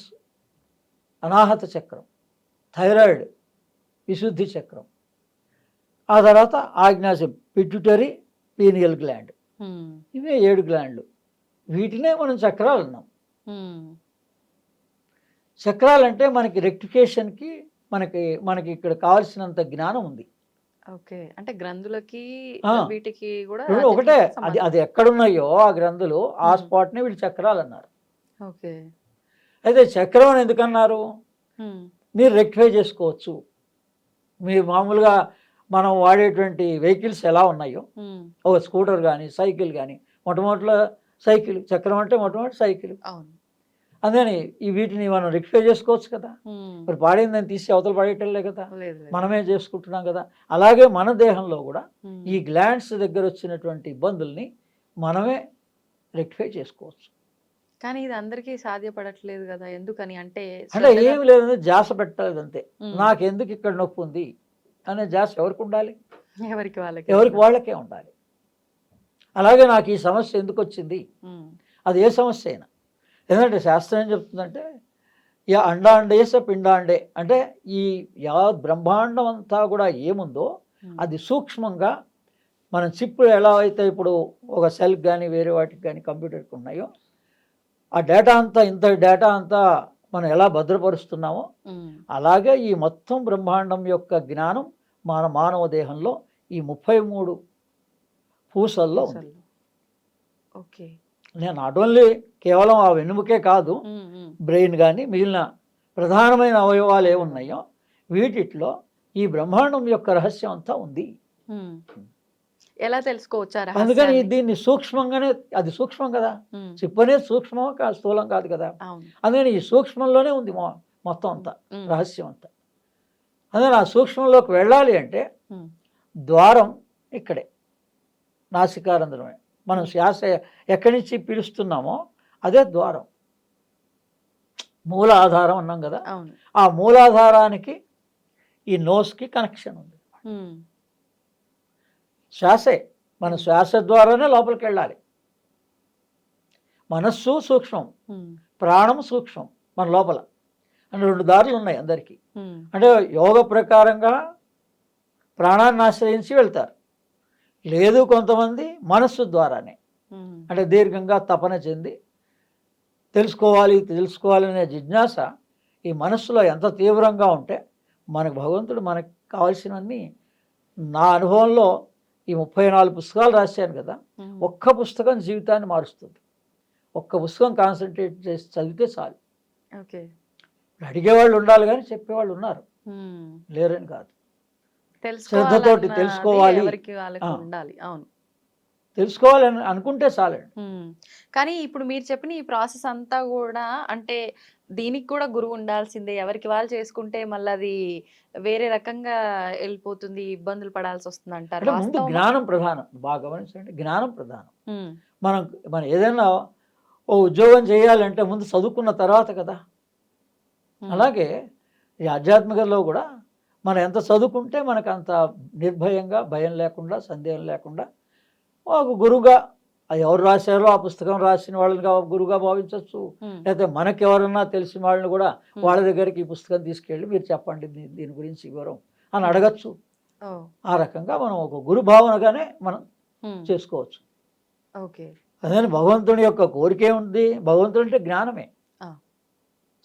అనాహత చక్రం, థైరాయిడ్ విశుద్ధి చక్రం, ఆ తర్వాత ఆగ్నేయం పిట్యూటరీ పీనియల్ గ్లాండ్. ఇవే 7 గ్లాండ్లు. వీటినే మనం చక్రాలు అన్నాం. ఉమ్, చక్రాలు అంటే మనకి రెక్టిఫికేషన్కి మనకి ఇక్కడ కావాల్సినంత జ్ఞానం ఉంది. ఓకే. అంటే గ్రంథులకి ఆ. వీటికి కూడా రెండు ఒకటే, ఆధ్యాత్మిక అది సంబంధం. అది ఎక్కడున్నాయో ఆ గ్రంథులు ఆ మ్మ్. స్పాట్ని వీళ్ళు చక్రాలు అన్నారు. ఓకే. అయితే చక్రం అని ఎందుకన్నారు? ఉమ్, మీరు రెక్టిఫై చేసుకోవచ్చు. మీరు మామూలుగా మనం వాడేటువంటి వెహికల్స్ ఎలా ఉన్నాయో, ఉమ్, ఒక స్కూటర్ కానీ సైకిల్ కానీ, మొట్టమొదటిలో సైకిల్ చక్రం అంటే మొట్టమొదటి సైకిల్. అవును. అందుకని వీటిని మనం రెక్టిఫై చేసుకోవచ్చు కదా. ఉమ్, మరి పాడిందని తీసి అవతల పడేయటంలే కదా, లేదు లేదు. మనమే చేసుకుంటున్నాం కదా. అలాగే మన దేహంలో కూడా ఉమ్, ఈ గ్లాండ్స్ దగ్గర వచ్చినటువంటి ఇబ్బందుల్ని మనమే రెక్టిఫై చేసుకోవచ్చు. కానీ ఇది అందరికీ సాధ్యపడట్లేదు కదా, ఎందుకని అంటే అంటే ఏమి లేదని ధ్యాస పెట్టలేదు అంతే. ఉమ్, నాకెందుకు ఇక్కడ నొప్పి ఉంది అనే ధ్యాస ఎవరికి ఉండాలి? ఎవరికి వాళ్ళకి ఎవరికి వాళ్ళకే ఉండాలి. అలాగే నాకు ఈ సమస్య ఎందుకు వచ్చింది, ఉమ్, అది ఏ సమస్య అయినా. ఎందుకంటే శాస్త్రం ఏం చెప్తుందంటే యా అండాండే స పిండాండే, అంటే ఈ యావత్ బ్రహ్మాండం అంతా కూడా ఏముందో ఉమ్, అది సూక్ష్మంగా మనం చిప్పులు ఎలా అయితే ఇప్పుడు ఒక సెల్కి కానీ వేరే వాటికి కానీ కంప్యూటర్కి ఉన్నాయో, ఆ డేటా అంతా ఇంత డేటా అంతా మనం ఎలా భద్రపరుస్తున్నామో ఉమ్, అలాగే ఈ మొత్తం బ్రహ్మాండం యొక్క జ్ఞానం మన మానవ దేహంలో ఈ 33 పూసల్లో ఉంది. అసలు. ఓకే. నేను నాట్ ఓన్లీ కేవలం ఆ వెన్నుముకే కాదు, ఉమ్, ఉమ్, బ్రెయిన్ కానీ మిగిలిన ప్రధానమైన అవయవాలు ఏమున్నాయో వీటిలో ఈ బ్రహ్మాండం యొక్క రహస్యం అంతా ఉంది. ఉమ్. ఎలా తెలుసుకోవచ్చా అందుకని రహస్యాన్ని? దీన్ని సూక్ష్మంగానే, అది సూక్ష్మం కదా, ఉమ్, చిప్పు అనేది సూక్ష్మం కాదు, స్థూలం కాదు కదా. అవును. అందుకని ఈ సూక్ష్మంలోనే ఉంది మొత్తం అంతా, ఉమ్, రహస్యం అంతా. అందుకని ఆ సూక్ష్మంలోకి వెళ్ళాలి అంటే ఉమ్, ద్వారం ఇక్కడే, నాసికారంధ్రమే. మనం శ్వాస ఎక్కడి నుంచి పీలుస్తున్నామో అదే ద్వారం, మూల ఆధారం అన్నాం కదా. అవును. ఆ మూలాధారానికి ఈ నోస్కి కనెక్షన్ ఉంది. ఉమ్, శ్వాసే, మన శ్వాస ద్వారానే లోపలికి వెళ్ళాలి. మనస్సు సూక్ష్మం, ఉమ్, ప్రాణం సూక్ష్మం మన లోపల. అంటే 2 దారులు ఉన్నాయి అందరికీ. ఉమ్, అంటే యోగ ప్రకారంగా ప్రాణాన్ని ఆశ్రయించి వెళ్తారు, లేదు కొంతమంది మనస్సు ద్వారానే, ఉమ్, అంటే దీర్ఘంగా తపన చెంది తెలుసుకోవాలనే జిజ్ఞాస ఈ మనస్సులో ఎంత తీవ్రంగా ఉంటే మనకు భగవంతుడు మనకు కావాల్సినవన్నీ. నా అనుభవంలో ఈ 34 పుస్తకాలు రాశాను కదా, ఉమ్, ఒక్క పుస్తకం జీవితాన్ని మారుస్తుంది. ఒక్క పుస్తకం కాన్సన్ట్రేట్ చేసి చదివితే చాలు. ఓకే. అడిగేవాళ్ళు ఉండాలి కానీ చెప్పేవాళ్ళు ఉన్నారు, ఉమ్, లేరని కాదు. తెలుసుకోవాలన్నది శ్రద్ధతోటి తెలుసుకోవాలి. ఎవరికి వాళ్ళకి ఆ. ఉండాలి. అవును. తెలుసుకోవాలని అనుకుంటే చాలండి. ఉమ్. కానీ ఇప్పుడు మీరు చెప్పిన ఈ ప్రాసెస్ అంతా కూడా అంటే దీనికి కూడా గురువు ఉండాల్సిందే, ఎవరికి వాళ్ళు చేసుకుంటే మళ్ళీ అది వేరే రకంగా వెళ్ళిపోతుంది, ఇబ్బందులు పడాల్సి వస్తుంది అంటారు. అంటే ముందు వాస్తవమా? జ్ఞానం ప్రధానం, బాగా గమనించండి, జ్ఞానం ప్రధానం. ఉమ్, మనం ఏదైనా ఓ ఉద్యోగం చేయాలంటే ముందు చదువుకున్న తర్వాత కదా. ఉమ్, అలాగే ఈ ఆధ్యాత్మికలో కూడా మనం ఎంత చదువుకుంటే మనకు అంత నిర్భయంగా, భయం లేకుండా, సందేహం లేకుండా ఒక గురువుగా, అది ఎవరు రాశారో ఆ పుస్తకం రాసిన వాళ్ళని గురువుగా భావించవచ్చు. ఉమ్, లేకపోతే మనకి ఎవరన్నా తెలిసిన వాళ్ళని కూడా ఉమ్. వాళ్ళ దగ్గరికి ఈ పుస్తకం తీసుకెళ్ళి మీరు చెప్పండి దీని గురించి వివరం అని అడగచ్చు. ఓ, ఆ రకంగా మనం ఒక గురు భావనగానే మనం ఉమ్, చేసుకోవచ్చు. ఓకే. అదే భగవంతుని యొక్క కోరికే ఉంది. భగవంతుడు అంటే జ్ఞానమే. ఆ.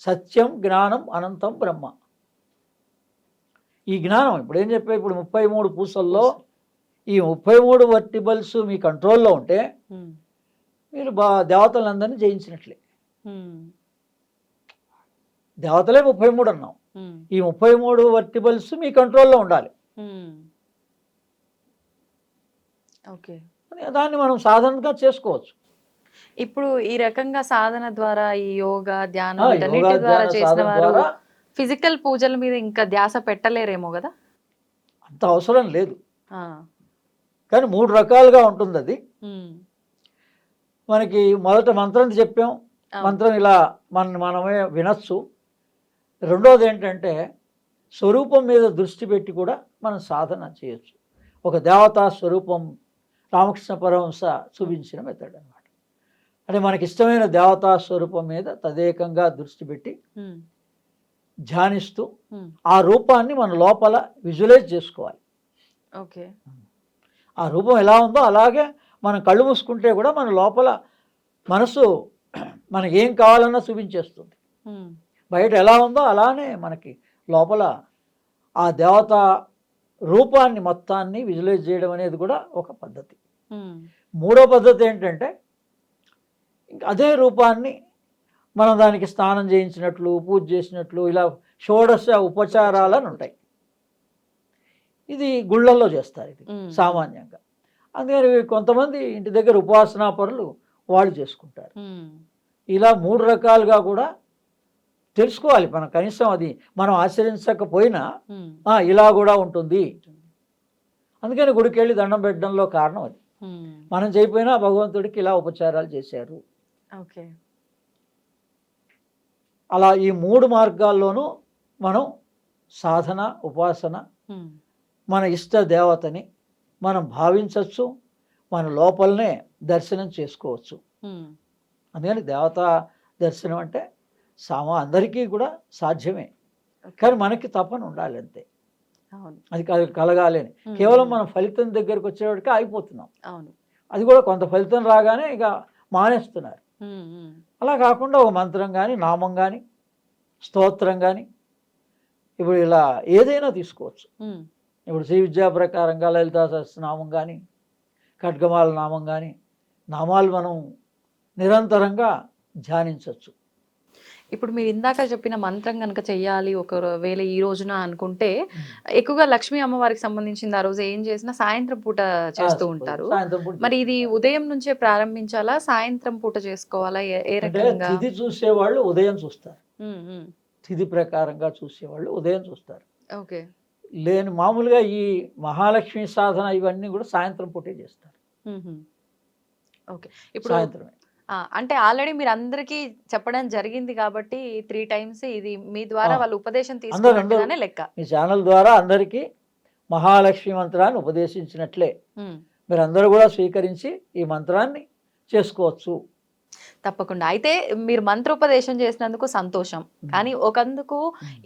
సత్యం జ్ఞానం అనంతం బ్రహ్మ. ఈ జ్ఞానం ఇప్పుడు ఏం చెప్పా, ఇప్పుడు 33 పూసల్లో ఈ 33 వర్టిబల్స్ మీ కంట్రోల్లో ఉంటే ఉమ్, మీరు దేవతలందరినీ జయించినట్లే. ఉమ్, దేవతలే 33 అన్నాం. ఉమ్, ఈ 33 వర్టిబల్స్ మీ కంట్రోల్లో ఉండాలి. ఉమ్. ఓకే. దాన్ని మనం సాధనగా చేసుకోవచ్చు. ఇప్పుడు ఈ రకంగా సాధన ద్వారా ఈ యోగా ధ్యానం యోగా, వీటన్నిటి ద్వారా ధ్యాన చేసిన సాధన వారు ద్వారా ఫిజికల్ పూజల మీద ఇంకా ధ్యాస పెట్టలేరేమో కదా. అంత అవసరం లేదు. ఆ. కానీ 3 రకాలుగా ఉంటుంది అది. ఉమ్, మనకి మొదట మంత్రం చెప్పాం, అవును. మంత్రం ఇలా మనమే వినొచ్చు. రెండోది ఏంటంటే స్వరూపం మీద దృష్టి పెట్టి కూడా మనం సాధన చేయొచ్చు. ఒక దేవతా స్వరూపం రామకృష్ణ పరమహంస చూపించిన మెథడ్ అన్నమాట. అంటే మనకి ఇష్టమైన దేవతా స్వరూపం మీద తదేకంగా దృష్టి పెట్టి ఉమ్, ధ్యానిస్తూ ఉమ్, ఆ రూపాన్ని మన లోపల విజువలైజ్ చేసుకోవాలి. ఓకే. ఆ రూపం ఎలా ఉందో అలాగే మనం కళ్ళు మూసుకుంటే కూడా మన లోపల మనసు మనకి ఏం కావాలన్నా చూపించేస్తుంది. బయట ఎలా ఉందో అలానే మనకి లోపల ఆ దేవత రూపాన్ని మొత్తాన్ని విజువలైజ్ చేయడం అనేది కూడా ఒక పద్ధతి. మూడో పద్ధతి ఏంటంటే అదే రూపాన్ని మనం దానికి స్నానం చేయించినట్లు, పూజ చేసినట్లు, ఇలా షోడశ ఉపచారాలని ఉంటాయి. ఇది గుళ్ళల్లో చేస్తారు, ఇది సామాన్యంగా. అందుకని కొంతమంది ఇంటి దగ్గర ఉపాసనా పరులు వాళ్ళు చేసుకుంటారు. ఇలా 3 రకాలుగా కూడా తెలుసుకోవాలి మనం. కనీసం అది మనం ఆచరించకపోయినా ఇలా కూడా ఉంటుంది. అందుకని గుడికి వెళ్ళి దండం పెట్టడంలో కారణం అది. మనం చేయకపోయినా భగవంతుడికి ఇలా ఉపచారాలు చేశారు. ఓకే. అలా ఈ 3 మార్గాల్లోనూ మనం సాధన, ఉపాసన, మన ఇష్ట దేవతని మనం భావించవచ్చు, మన లోపలనే దర్శనం చేసుకోవచ్చు. అందుకని దేవతా దర్శనం అంటే అందరికీ కూడా సాధ్యమే, కానీ మనకి తపన ఉండాలి అంతే. అది కలగాలి అని. కేవలం మనం ఫలితం దగ్గరికి వచ్చేవాడికి ఆగిపోతున్నాం. అది కూడా కొంత ఫలితం రాగానే ఇక మానేస్తున్నారు. అలా కాకుండా ఒక మంత్రం కానీ, నామం కానీ, స్తోత్రం కానీ, ఇప్పుడు ఇలా ఏదైనా తీసుకోవచ్చు. ఇప్పుడు శ్రీ విద్యా ప్రకారంగా లలితా సహస్రనామం కానీ, ఖడ్గమాల నామం కానీ, నామాలు మనం నిరంతరంగా ధ్యానించవచ్చు. ఇప్పుడు మీరు ఇందాక చెప్పిన మంత్రం కనుక చెయ్యాలి ఒకవేళ ఈ రోజున అనుకుంటే, ఎక్కువగా లక్ష్మీ అమ్మవారికి సంబంధించింది ఆ రోజు ఏం చేసినా సాయంత్రం పూట చేస్తూ ఉంటారు. మరి ఇది ఉదయం నుంచే ప్రారంభించాలా, సాయంత్రం పూట చేసుకోవాలా, ఏ రకంగా? తిథి చూసేవాళ్ళు ఉదయం చూస్తారు, తిథి ప్రకారంగా చూసేవాళ్ళు ఉదయం చూస్తారు. ఓకే. లేని మామూలుగా ఈ మహాలక్ష్మి సాధన ఇవన్నీ కూడా సాయంత్రం పూటే చేస్తారు. ఓకే. ఇప్పుడు సాయంత్రమే అంటే ఆల్రెడీ మీరు అందరికీ చెప్పడం జరిగింది కాబట్టి 3 times ఇది మీ ద్వారా వాళ్ళు ఉపదేశం తీసుకున్నట్టుగానే లెక్క. మీ ఛానల్ ద్వారా అందరికీ మహాలక్ష్మి మంత్రాన్ని ఉపదేశించినట్లే మీరు అందరూ కూడా స్వీకరించి ఈ మంత్రాన్ని చేసుకోవచ్చు. తప్పకుండా. అయితే మీరు మంత్రోపదేశం చేసినందుకు సంతోషం, కానీ ఒకందుకు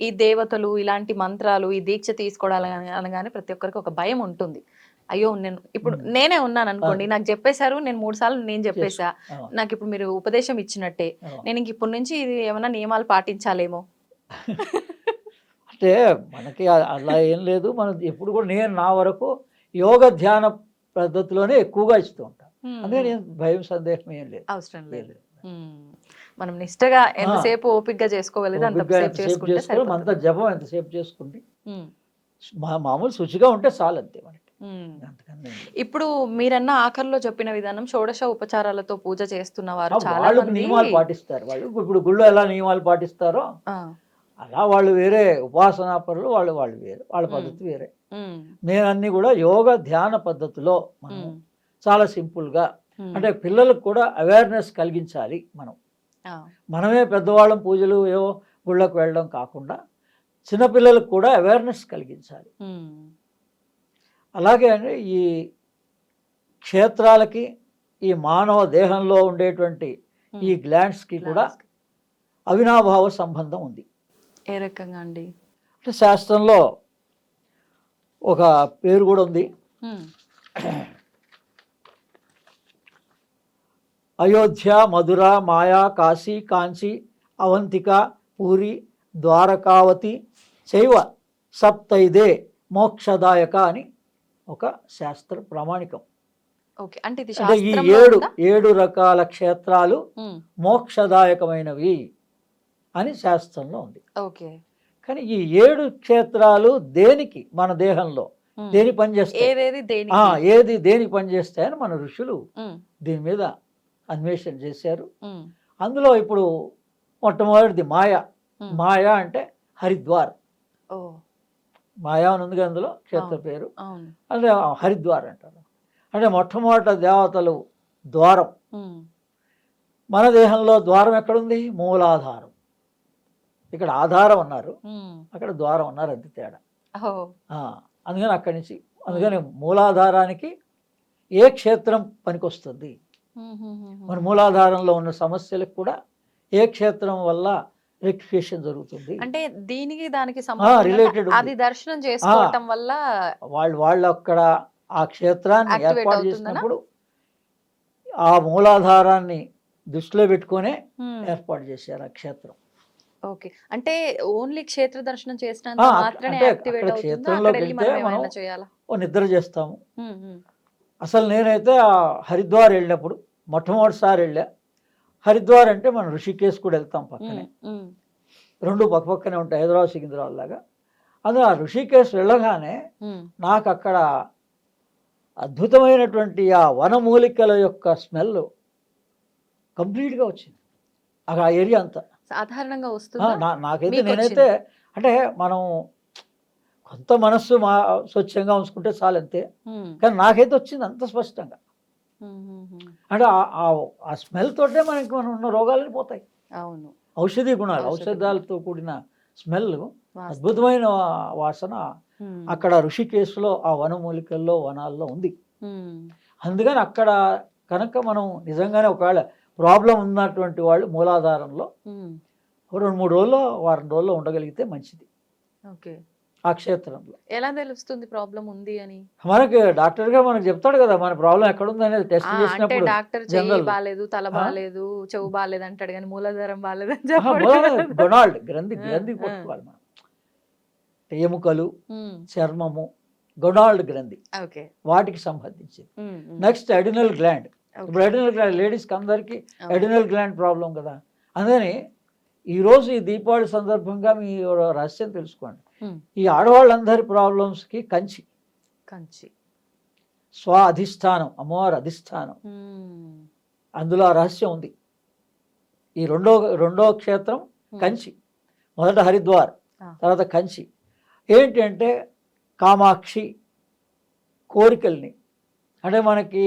ఈ దేవతలు ఇలాంటి మంత్రాలు ఈ దీక్ష తీసుకోవడాలి అనగానే ప్రతి ఒక్కరికి ఒక భయం ఉంటుంది. అయ్యో నేను ఇప్పుడు నేనే ఉన్నాను అనుకోండి, నాకు చెప్పేశారు, నేను 3 సార్లు నేను చెప్పేశా, నాకు ఇప్పుడు మీరు ఉపదేశం ఇచ్చినట్టే, నేను ఇంక ఇప్పటి నుంచి ఇది ఏమైనా నియమాలు పాటించాలేమో. అంటే మనకి అలా ఏం లేదు. మనం ఎప్పుడు కూడా నేను నా వరకు యోగ ధ్యాన పద్ధతిలోనే ఎక్కువగా ఇస్తూ ఉంటాను. అందుకే నేను భయం సందేహం ఏం లేదు, అవసరం లేదు. మనం నిష్టగా ఎంతసేపు ఓపికగా చేసుకోగలిగితే అంతసేపు చేసుకుంటే సరిపోతుంది. అంత జపం ఎంతసేపు చేసుకుంటే మామూలు శుచిగా ఉంటే చాలు అంతే మనకి. ఇప్పుడు మీరన్న ఆఖరిలో చెప్పిన విధానం షోడశ ఉపచారాలతో పూజ చేస్తున్న వారు చాలా వాళ్ళు నియమాలు పాటిస్తారు. వాళ్ళు ఇప్పుడు గుళ్ళో ఎలా నియమాలు పాటిస్తారో అలా వాళ్ళు వేరే ఉపాసనా పరులు, వాళ్ళు వేరే, వాళ్ళ పద్ధతి వేరే. నేను అన్ని కూడా యోగ ధ్యాన పద్ధతిలో మనం చాలా సింపుల్గా, అంటే పిల్లలకు కూడా అవేర్నెస్ కలిగించాలి. మనమే పెద్దవాళ్ళం పూజలు ఏవో గుళ్ళకు వెళ్ళడం కాకుండా చిన్నపిల్లలకు కూడా అవేర్నెస్ కలిగించాలి. అలాగే ఈ క్షేత్రాలకి ఈ మానవ దేహంలో ఉండేటువంటి ఈ గ్లాండ్స్కి కూడా అవినాభావ సంబంధం ఉంది. ఏ రకంగా అండి? అంటే శాస్త్రంలో ఒక పేరు కూడా ఉంది. అయోధ్య, మధుర, మాయా, కాశీ, కాంచి, అవంతిక, పూరి, ద్వారకావతి చైవ సప్తైదే మోక్షదాయక అని ఒక శాస్త్ర ప్రామాణికం. అంటే ఈ 7 రకాల క్షేత్రాలు మోక్షదాయకమైనవి అని శాస్త్రంలో ఉంది. కానీ ఈ 7 క్షేత్రాలు దేనికి, మన దేహంలో దేని పనిచేస్తాయి, దేనికి పనిచేస్తాయని మన ఋషులు దీని మీద అన్వేషణ చేశారు. అందులో ఇప్పుడు మొట్టమొదటిది మాయా. మాయా అంటే హరిద్వార్. మాయా అని ఉంది అందులో క్షేత్ర పేరు, అంటే హరిద్వార్ అంటారు. అంటే మొట్టమొదట దేవతలు ద్వారం. మన దేహంలో ద్వారం ఎక్కడుంది? మూలాధారం. ఇక్కడ ఆధారం అన్నారు, అక్కడ ద్వారం అన్నారు, అంతే తేడా. అందుకని అక్కడి నుంచి, అందుకని మూలాధారానికి ఏ క్షేత్రం పనికొస్తుంది, మన మూలాధారంలో ఉన్న సమస్యలకు కూడా ఏ క్షేత్రం వల్ల రెక్టిఫికేషన్ జరుగుతుంది అంటే దీనికి దానికి రిలేటెడ్. అది దర్శనం చేసుకోవటం వల్ల వాళ్ళు అక్కడ ఆ క్షేత్రాన్ని ఏర్పాటు చేసినప్పుడు ఆ మూలాధారాన్ని దృష్టిలో పెట్టుకునే ఏర్పాటు చేశారు ఆ క్షేత్రం. ఓకే. అంటే ఓన్లీ క్షేత్ర దర్శనం చేసినంత ఆ, మాత్రమే అంటే యాక్టివేట్ అక్కడ అవుతుందా? క్షేత్రంలోకి అక్కడ వెళ్ళి వెళ్తే మనం మనం ఏమైనా చేయాలా? ఓ నిద్ర చేస్తాము. అసలు నేనైతే ఆ హరిద్వార్ వెళ్ళినప్పుడు మొట్టమొదటిసారి వెళ్ళా. హరిద్వార్ అంటే మనం ఋషికేశ్ కూడా వెళ్తాం పక్కనే, రెండు పక్కనే ఉంటాయి హైదరాబాద్ సికింద్రాబాద్ లాగా. అందులో ఆ ఋషికేశ్ వెళ్ళగానే నాకు అక్కడ అద్భుతమైనటువంటి ఆ వనమూలికల యొక్క స్మెల్ కంప్లీట్గా వచ్చింది ఆ ఏరియా అంతా. సాధారణంగా వస్తుందా? నాకైతే మీకు నేనైతే అంటే మనం కొంత మనస్సు స్వచ్ఛంగా ఉంచుకుంటే చాలు అంతే, కానీ నాకైతే వచ్చింది అంత స్పష్టంగా. అంటే ఆ స్మెల్ తోటే మనం ఉన్న రోగాలని పోతాయి. అవును, ఔషధీ గుణాలు, ఔషధాలతో కూడిన స్మెల్, అద్భుతమైన వాసన అక్కడ ఋషికేశ్లో ఆ వనమూలికల్లో వనాల్లో ఉంది. అందుకని అక్కడ కనుక మనం నిజంగానే ఒకవేళ ప్రాబ్లం ఉన్నటువంటి వాళ్ళు మూలాధారంలో 2-3 రోజుల్లో వారం రోజుల్లో ఉండగలిగితే మంచిది. ఓకే. ఆ క్షేత్రంలో ఎలా తెలుస్తుంది ప్రాబ్లం ఉంది అని? మనకి డాక్టర్గా మనకు చెప్తాడు కదా మన ప్రాబ్లం ఎక్కడ ఉంది అనేది టెస్ట్ అంటే చేసినప్పుడు. డాక్టర్ చెయ్యి జనరల్ బాలేదు, తల బాలేదు, చెవు బాలేదు అంటాడు కానీ మూలాధారం బాలేదని గొనాల్డ్ గ్రంథి కొట్టుకోవాలి మనం. ఎముకలు, చర్మము, గొనాల్డ్ గ్రంథి ఓకే, వాటికి సంబంధించింది. Next adrenal gland. ఇప్పుడు అడినల్ గ్లాండ్ లేడీస్కి అందరికీ అడినల్ గ్లాండ్ ప్రాబ్లం కదా. అందుకని ఈరోజు ఈ దీపావళి సందర్భంగా మీ రహస్యం తెలుసుకోండి. ఈ ఆడవాళ్ళందరి ప్రాబ్లమ్స్కి కంచి స్వ అధిష్టానం, అమ్మవారి అధిష్టానం, అందులో ఆ రహస్యం ఉంది. ఈ రెండో క్షేత్రం కంచి. మొదట హరిద్వార్, తర్వాత కంచి. ఏంటి అంటే కామాక్షి, కోరికల్ని, అంటే మనకి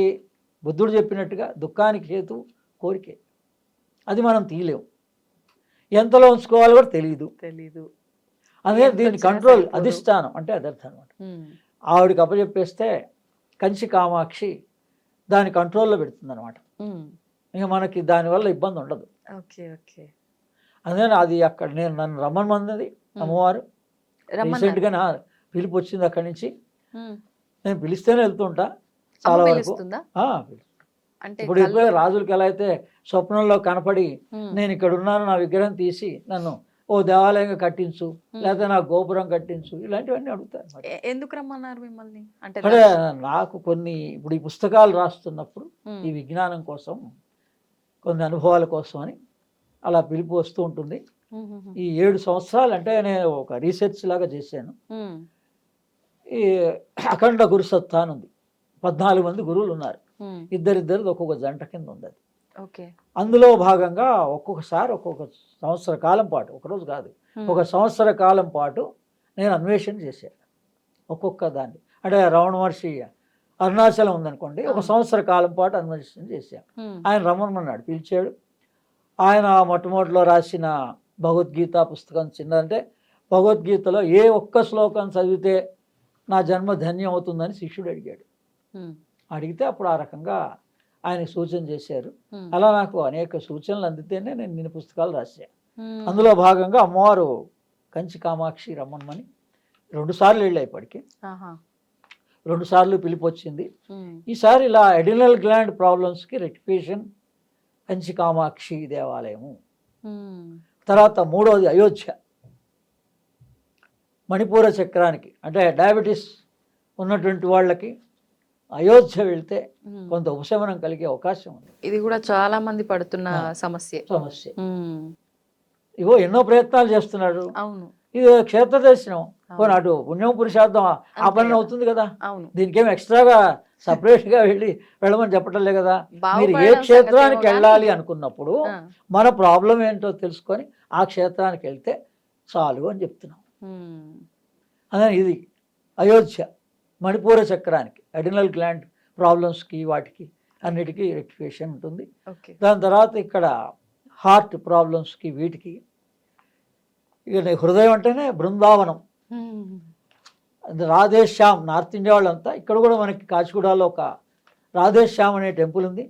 బుద్ధుడు చెప్పినట్టుగా దుఃఖానికి హేతు కోరికే, అది మనం తీయలేము, ఎంతలో ఉంచుకోవాలో కూడా తెలీదు. అందుకని దీని కంట్రోల్ అధిష్టానం అంటే అదర్థం అనమాట. ఆవిడకి అప్పచెప్పేస్తే కంచి కామాక్షి దాని కంట్రోల్లో పెడుతుంది అనమాట. ఇక మనకి దానివల్ల ఇబ్బంది ఉండదు. అందుకని అది అక్కడ నన్ను రమ్మన్నది అమ్మవారు. రీసెంట్గా నా పిలుపు వచ్చింది అక్కడి నుంచి. నేను పిలిస్తేనే వెళ్తుంటా చాలా వరకు. ఇప్పుడు ఎక్కువ రాజులకి ఎలా అయితే స్వప్నంలో కనపడి నేను ఇక్కడ ఉన్నాను, నా విగ్రహం తీసి నన్ను ఓ దేవాలయంగా కట్టించు, లేకపోతే నా గోపురం కట్టించు, ఇలాంటివన్నీ అడుగుతారు. ఎందుకు రమ్మన్నారు మిమ్మల్ని? అంటే నాకు కొన్ని ఇప్పుడు ఈ పుస్తకాలు రాస్తున్నప్పుడు ఈ విజ్ఞానం కోసం, కొన్ని అనుభవాల కోసం అని అలా పిలుపు వస్తూ ఉంటుంది. ఈ 7 సంవత్సరాలు అంటే నేను ఒక రీసెర్చ్ లాగా చేశాను. ఈ అఖండ గురుసత్తా అని ఉంది. 14 మంది గురువులు ఉన్నారు, ఇద్దరిద్దరిది ఒక్కొక్క జంట కింద ఉంది అది. అందులో భాగంగా ఒక్కొక్కసారి ఒక్కొక్క సంవత్సర కాలం పాటు, ఒకరోజు కాదు, ఒక సంవత్సర కాలం పాటు నేను అన్వేషణ చేశాను ఒక్కొక్క దాన్ని. అంటే రమణ మహర్షి అరుణాచలం ఉందనుకోండి, ఒక సంవత్సర కాలం పాటు అన్వేషణ చేశాను. ఆయన రమణమన్నాడు, పిలిచాడు. ఆయన మొట్టమొదటిలో రాసిన భగవద్గీత పుస్తకం చిన్నదంటే భగవద్గీతలో ఏ ఒక్క శ్లోకం చదివితే నా జన్మ ధన్యం అవుతుందని శిష్యుడు అడిగాడు. అడిగితే అప్పుడు ఆ రకంగా ఆయన సూచన చేశారు. అలా నాకు అనేక సూచనలు అందితేనే నేను ఇన్ని పుస్తకాలు రాశాను. అందులో భాగంగా అమ్మవారు కంచి కామాక్షి రమ్మని 2 సార్లు వెళ్ళా. ఇప్పటికి 2 సార్లు పిలుపు వచ్చింది. ఈసారి ఇలా అడినల్ గ్లాండ్ ప్రాబ్లమ్స్కి రెక్టిఫికేషన్ కంచి కామాక్షి దేవాలయము. తర్వాత 3వది అయోధ్య, మణిపూర చక్రానికి, అంటే డయాబెటీస్ ఉన్నటువంటి వాళ్ళకి అయోధ్య వెళ్తే కొంత ఉపశమనం కలిగే అవకాశం ఉంది. ఇది కూడా చాలా మంది పడుతున్న సమస్య. ఇగో ఎన్నో ప్రయత్నాలు చేస్తున్నాడు. అవును, ఇది క్షేత్ర దర్శనం, అటు పుణ్యం పురుషార్థం ఆ పని అవుతుంది కదా. దీనికేం ఎక్స్ట్రాగా సపరేట్గా వెళ్ళమని చెప్పటంలే కదా. మీరు ఏ క్షేత్రానికి వెళ్ళాలి అనుకున్నప్పుడు మన ప్రాబ్లం ఏంటో తెలుసుకొని ఆ క్షేత్రానికి వెళ్తే చాలు అని చెప్తున్నాం. అదే ఇది అయోధ్య మణిపూర చక్రానికి, అడినల్ గ్లాండ్ ప్రాబ్లమ్స్కి, వాటికి అన్నిటికీ రెక్టిఫికేషన్ ఉంటుంది. దాని తర్వాత ఇక్కడ హార్ట్ ప్రాబ్లమ్స్కి, వీటికి. ఇక హృదయం అంటేనే బృందావనం, రాధేశ్యామ్. నార్త్ ఇండియా వాళ్ళంతా ఇక్కడ కూడా మనకి కాచిగూడలో ఒక రాధేశ్యామ్ అనే టెంపుల్ ఉంది.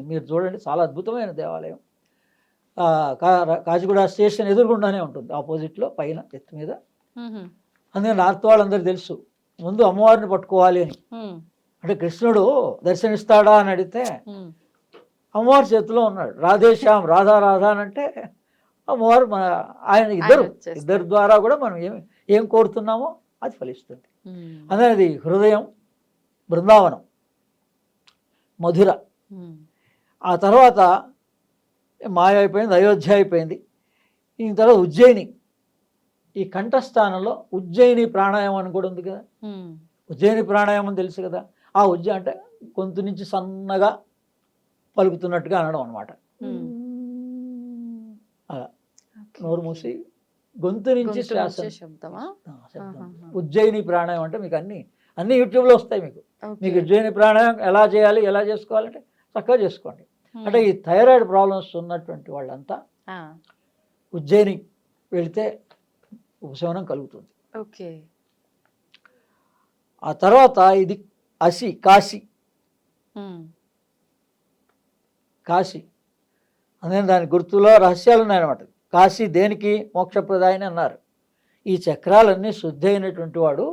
మీరు చూడండి, చాలా అద్భుతమైన దేవాలయం. కాచిగూడ స్టేషన్ ఎదురుగుండానే ఉంటుంది, ఆపోజిట్లో పైన ఎత్తు మీద. అందుకని నార్త్ వాళ్ళందరూ తెలుసు ముందు అమ్మవారిని పట్టుకోవాలి అని. అంటే కృష్ణుడు దర్శనిస్తాడా అని అడిగితే అమ్మవారి చేతిలో ఉన్నాడు. రాధేశ్యామ్, రాధా రాధా అని అంటే అమ్మవారు మన ఆయన ఇద్దరు వచ్చేస్తారు. ఇద్దరి ద్వారా కూడా మనం ఏం కోరుతున్నామో అది ఫలిస్తుంది. అనేది హృదయం బృందావనం, మధుర. ఆ తర్వాత మాయ అయిపోయింది, అయోధ్య అయిపోయింది. ఈ తర్వాత ఉజ్జయిని. ఈ కంఠస్థానంలో ఉజ్జయిని ప్రాణాయామం అని కూడా ఉంది కదా. ఉజ్జయిని ప్రాణాయామం తెలుసు కదా. ఆ అంటే గొంతు నుంచి సన్నగా పలుకుతున్నట్టుగా అనడం అనమాట. అలా నోరు మూసి గొంతు నుంచి శ్వాస. శబ్దమా? ఉజ్జయిని ప్రాణాయామం అంటే మీకు అన్ని యూట్యూబ్లో వస్తాయి. మీకు ఉజ్జయిని ప్రాణాయామం ఎలా చేయాలి, ఎలా చేసుకోవాలంటే చక్కగా చేసుకోండి. అంటే ఈ థైరాయిడ్ ప్రాబ్లమ్స్ ఉన్నటువంటి వాళ్ళంతా ఉజ్జయిని వెళితే ఉపశమనం కలుగుతుంది. ఓకే. ఆ తర్వాత ఇది కాశీ. కాశీ అందుకని దాని గుర్తులో రహస్యాలు ఉన్నాయన్నమాట. కాశీ దేనికి మోక్షప్రదాయని అన్నారు. ఈ చక్రాలన్నీ శుద్ధి అయినటువంటి వాడు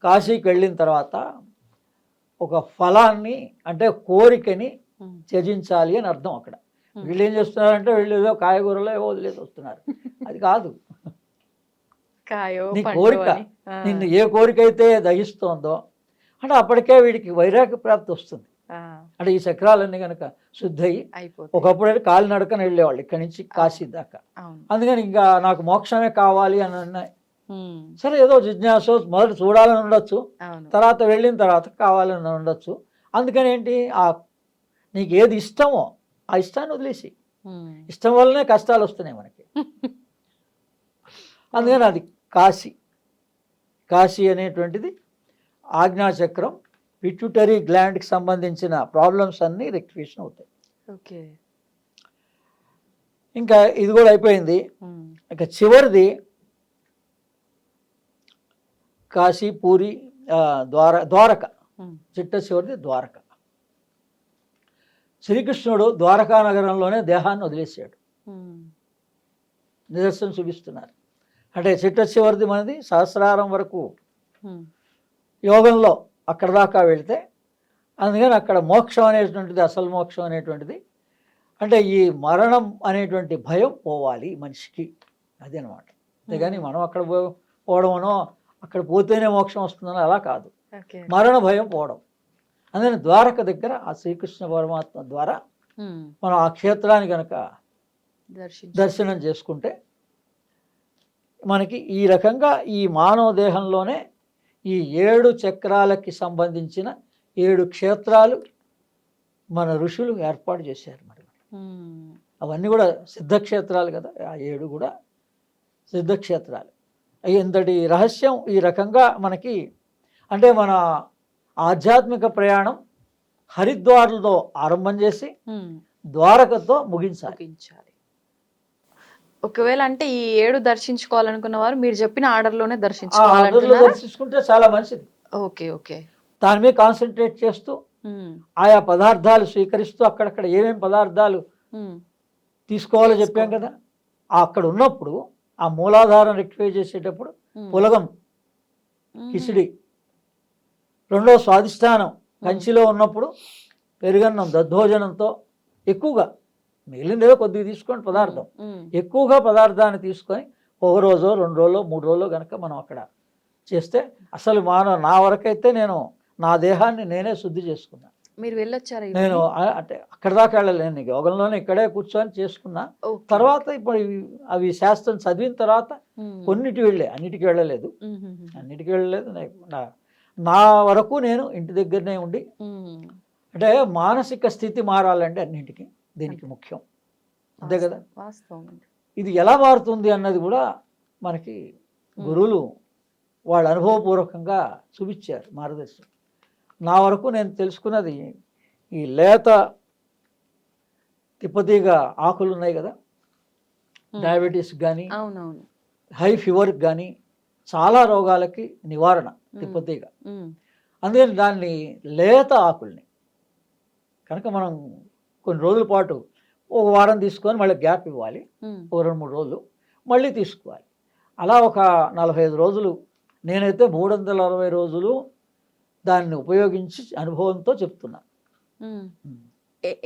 కాశీకి వెళ్ళిన తర్వాత ఒక ఫలాన్ని అంటే కోరికని త్యజించాలి అని అర్థం. అక్కడ వీళ్ళు ఏం చేస్తున్నారంటే వీళ్ళు ఏదో కాయగూరలో ఏవో వదిలేసి వస్తున్నారు. అది కాదు. నీ కోరిక, నిన్ను ఏ కోరిక అయితే దహిస్తోందో అంటే అప్పటికే వీడికి వైరాగ్య ప్రాప్తి వస్తుంది. అంటే ఈ చక్రాలన్నీ కనుక శుద్ధి అయ్యి ఒకప్పుడు కాలి నడకన వెళ్ళేవాళ్ళు ఇక్కడి నుంచి కాశీ దాకా. అందుకని ఇంకా నాకు మోక్షమే కావాలి అని అన్నాయి. సరే ఏదో జిజ్ఞాస మొదట చూడాలని ఉండొచ్చు, తర్వాత వెళ్ళిన తర్వాత కావాలని ఉండొచ్చు. అందుకని ఏంటి, నీకు ఏది ఇష్టమో ఆ ఇష్టాన్ని వదిలేసి, ఇష్టం వల్లనే కష్టాలు వస్తున్నాయి మనకి. అందుకని అది కాశీ అనేటువంటిది ఆజ్ఞాచక్రం, పిట్యూటరీ గ్లాండ్కి సంబంధించిన ప్రాబ్లమ్స్ అన్నీ రెక్టిఫికేషన్ అవుతాయి. ఓకే. ఇంకా ఇది కూడా అయిపోయింది. ఇంకా చివరిది కాశీ, పూరి, ద్వారక. చిట్ట చివరిది ద్వారక. శ్రీకృష్ణుడు ద్వారకా నగరంలోనే దేహాన్ని వదిలేసాడు. నిదర్శనం చూపిస్తున్నారు. అంటే చిట్ట చివరిది మనది సహస్రారం వరకు యోగంలో అక్కడ దాకా వెళితే, అందుకని అక్కడ మోక్షం అనేటువంటిది, అసలు మోక్షం అనేటువంటిది అంటే ఈ మరణం అనేటువంటి భయం పోవాలి మనిషికి, అది అనమాట. అంతేగాని మనం అక్కడ పోవడమనో అక్కడ పోతేనే మోక్షం వస్తుందనో అలా కాదు. మరణ భయం పోవడం. అందుకని ద్వారక దగ్గర ఆ శ్రీకృష్ణ పరమాత్మ ద్వారా మనం ఆ క్షేత్రాన్ని కనుక దర్శనం చేసుకుంటే మనకి ఈ రకంగా ఈ మానవ దేహంలోనే ఈ 7 చక్రాలకి సంబంధించిన 7 క్షేత్రాలు మన ఋషులు ఏర్పాటు చేశారు. మరి అవన్నీ కూడా సిద్ధక్షేత్రాలు కదా, ఆ 7 కూడా సిద్ధక్షేత్రాలు. ఇంతటి రహస్యం ఈ రకంగా మనకి అంటే మన ఆధ్యాత్మిక ప్రయాణం హరిద్వార్లతో ఆరంభం చేసి ద్వారకతో ముగించాలి. ఒకవేళ అంటే ఈ 7 దర్శించుకోవాలనుకున్న వారు మీరు చెప్పిన ఆర్డర్లోనే దర్శించుకుంటే చాలా మంచిది. Okay okay. దాని మీద కాన్సన్ట్రేట్ చేస్తూ ఆయా పదార్థాలు స్వీకరిస్తూ అక్కడక్కడ ఏమేమి పదార్థాలు తీసుకోవాలో చెప్పాం కదా. అక్కడ ఉన్నప్పుడు ఆ మూలాధారం రెక్టిఫై చేసేటప్పుడు పులగం, కిచిడి, రెండో స్వాదిష్టానం కంచిలో ఉన్నప్పుడు పెరుగన్నం దద్దోజనంతో ఎక్కువగా, మిగిలింది ఏదో కొద్దిగా తీసుకోండి పదార్థం, ఎక్కువగా పదార్థాన్ని తీసుకొని 1 రోజు 2 రోజులు 3 రోజులు కనుక మనం అక్కడ చేస్తే అసలు నా వరకైతే నేను నా దేహాన్ని నేనే శుద్ధి చేసుకున్నా. మీరు వెళ్ళొచ్చారా? నేను అంటే అక్కడ దాకా వెళ్ళలేను, యోగంలోనే ఇక్కడే కూర్చొని చేసుకున్నా. తర్వాత ఇప్పుడు అవి శాస్త్రం చదివిన తర్వాత అన్నిటికి వెళ్ళలేదు. నా వరకు నేను ఇంటి దగ్గరనే ఉండి, అంటే మానసిక స్థితి మారాలంటే అన్నింటికి దీనికి ముఖ్యం, అంతే కదా. ఇది ఎలా మారుతుంది అన్నది కూడా మనకి గురువులు వాళ్ళ అనుభవపూర్వకంగా చూపించారు, మార్గదర్శనం. నా వరకు నేను తెలుసుకున్నది, ఈ లేత తిప్పతీగ ఆకులు ఉన్నాయి కదా, డయాబెటీస్ కానీ హై ఫీవర్కి కానీ చాలా రోగాలకి నివారణ తిప్పతీగ. అందుకని దాన్ని లేత ఆకుల్ని కనుక మనం కొన్ని రోజుల పాటు 1 వారం తీసుకొని మళ్ళీ గ్యాప్ ఇవ్వాలి, 2-3 రోజులు మళ్ళీ తీసుకోవాలి. అలా ఒక 45 రోజులు, నేనైతే 360 రోజులు దాన్ని ఉపయోగించి అనుభవంతో చెప్తున్నా.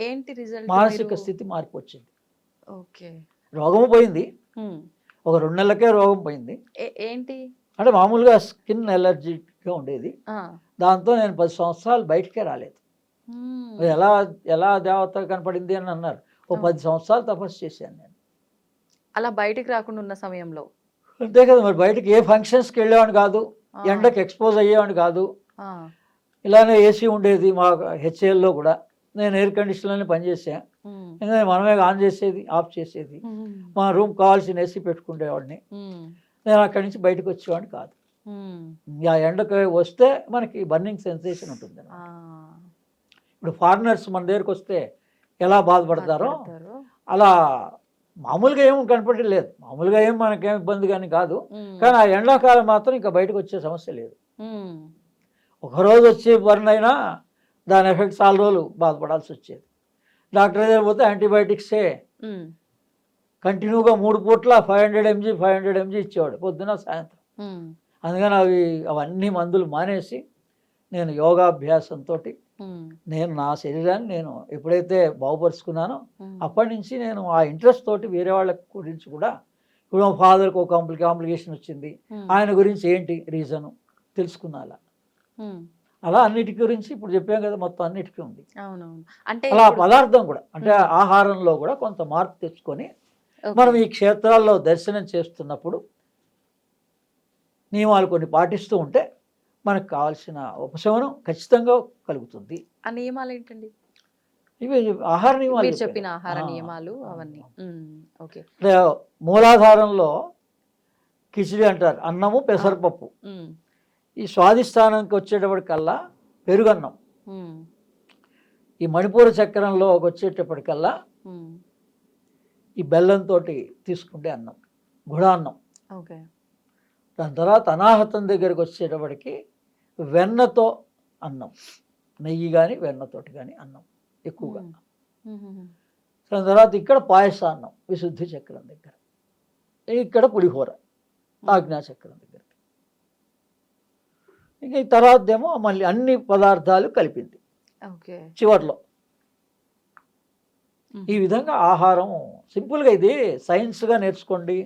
ఏంటి రిజల్ట్? మానసిక స్థితి మార్పు వచ్చింది. ఓకే. రోగము పోయింది, ఒక 2 నెలలకే రోగం పోయింది. ఏంటి? అంటే మామూలుగా స్కిన్ ఎలర్జీగా ఉండేది. దాంతో నేను 10 సంవత్సరాలు బయటికే రాలేదు. ఎలా ఎలా దేవత కనపడింది అని అన్నారు. ఓ 10 సంవత్సరాలు తపస్సు చేశాను నేను. అలా బయటికి రాకుండా ఉన్న సమయంలో అంతే కదా మరి, బయటకి ఏ ఫంక్షన్స్కి వెళ్ళేవాడిని కాదు, ఎండకు ఎక్స్పోజ్ అయ్యేవాడిని కాదు. ఇలానే ఏసీ ఉండేది మా హెచ్ఏఎల్లో కూడా, నేను ఎయిర్ కండిషన్లోనే పనిచేసాను. ఎందుకంటే మనమే ఆన్ చేసేది, ఆఫ్ చేసేది, మా రూమ్ కావాల్సిన ఏసీ పెట్టుకునేవాడిని. నేను అక్కడి నుంచి బయటకు వచ్చేవాడిని కాదు. ఆ ఎండకు వస్తే మనకి బర్నింగ్ సెన్సేషన్ ఉంటుంది. ఇప్పుడు ఫారినర్స్ మన దగ్గరికి వస్తే ఎలా బాధపడతారో అలా మామూలుగా ఏం కనపడలేదు, మామూలుగా ఏం మనకేం ఇబ్బంది కానీ కాదు. కానీ ఆ ఎండాకాలం మాత్రం ఇంకా బయటకు వచ్చే సమస్య లేదు. ఒకరోజు వచ్చి బర్న్ అయినా దాని ఎఫెక్ట్ చాలా రోజులు బాధపడాల్సి వచ్చేది. డాక్టర్ దగ్గర పోతే యాంటీబయాటిక్సే కంటిన్యూగా 3 పూట్ల 500 mg ఇచ్చేవాడు, పొద్దున సాయంత్రం. అందుకని అవన్నీ మందులు మానేసి నేను యోగాభ్యాసంతో నేను నా శరీరాన్ని నేను ఎప్పుడైతే బాగుపరుచుకున్నానో అప్పటి నుంచి నేను ఆ ఇంట్రెస్ట్ తోటి వేరే వాళ్ళ గురించి కూడా, ఇప్పుడు మా ఫాదర్కి ఒక కాంప్లికేషన్ వచ్చింది, ఆయన గురించి ఏంటి రీజను తెలుసుకున్నా. అలా అన్నిటి గురించి ఇప్పుడు చెప్పాం కదా, మొత్తం అన్నిటికీ ఉంది. అంటే అలా పదార్థం కూడా, అంటే ఆహారంలో కూడా కొంత మార్పు తెచ్చుకొని మనం ఈ క్షేత్రాల్లో దర్శనం చేస్తున్నప్పుడు నియమాలు కొన్ని పాటిస్తూ ఉంటే మనకు కావాల్సిన ఉపశమనం ఖచ్చితంగా కలుగుతుంది. ఆ నియమాలు ఏంటండి? ఇవి ఆహార నియమాలు, మీరు చెప్పిన ఆహార నియమాలు అవన్నీ. ఓకే. మూలాధారంలో కిచిడి అంటారు, అన్నము పెసరపప్పు. ఈ స్వాదిష్టానానికి వచ్చేటప్పటికల్లా పెరుగన్నం. ఈ మణిపూర చక్రంలో వచ్చేటప్పటికల్లా ఈ బెల్లంతో తీసుకుంటే అన్నం, గుడాన్నం. ఓకే. దాని తర్వాత అనాహతం దగ్గరికి వచ్చేటప్పటికి వెన్నతో అన్నం, నెయ్యి కానీ వెన్నతోటి కానీ అన్నం ఎక్కువగా. దాని తర్వాత ఇక్కడ పాయసాన్నం విశుద్ధి చక్రం దగ్గర, ఇక్కడ పులిహోర ఆజ్ఞాచక్రం దగ్గర. ఇంకా ఈ తర్వాత ఏమో మళ్ళీ అన్ని పదార్థాలు కలిపింది చివర్లో. ఈ విధంగా ఆహారం సింపుల్గా, ఇది సైన్స్గా నేర్చుకోండి,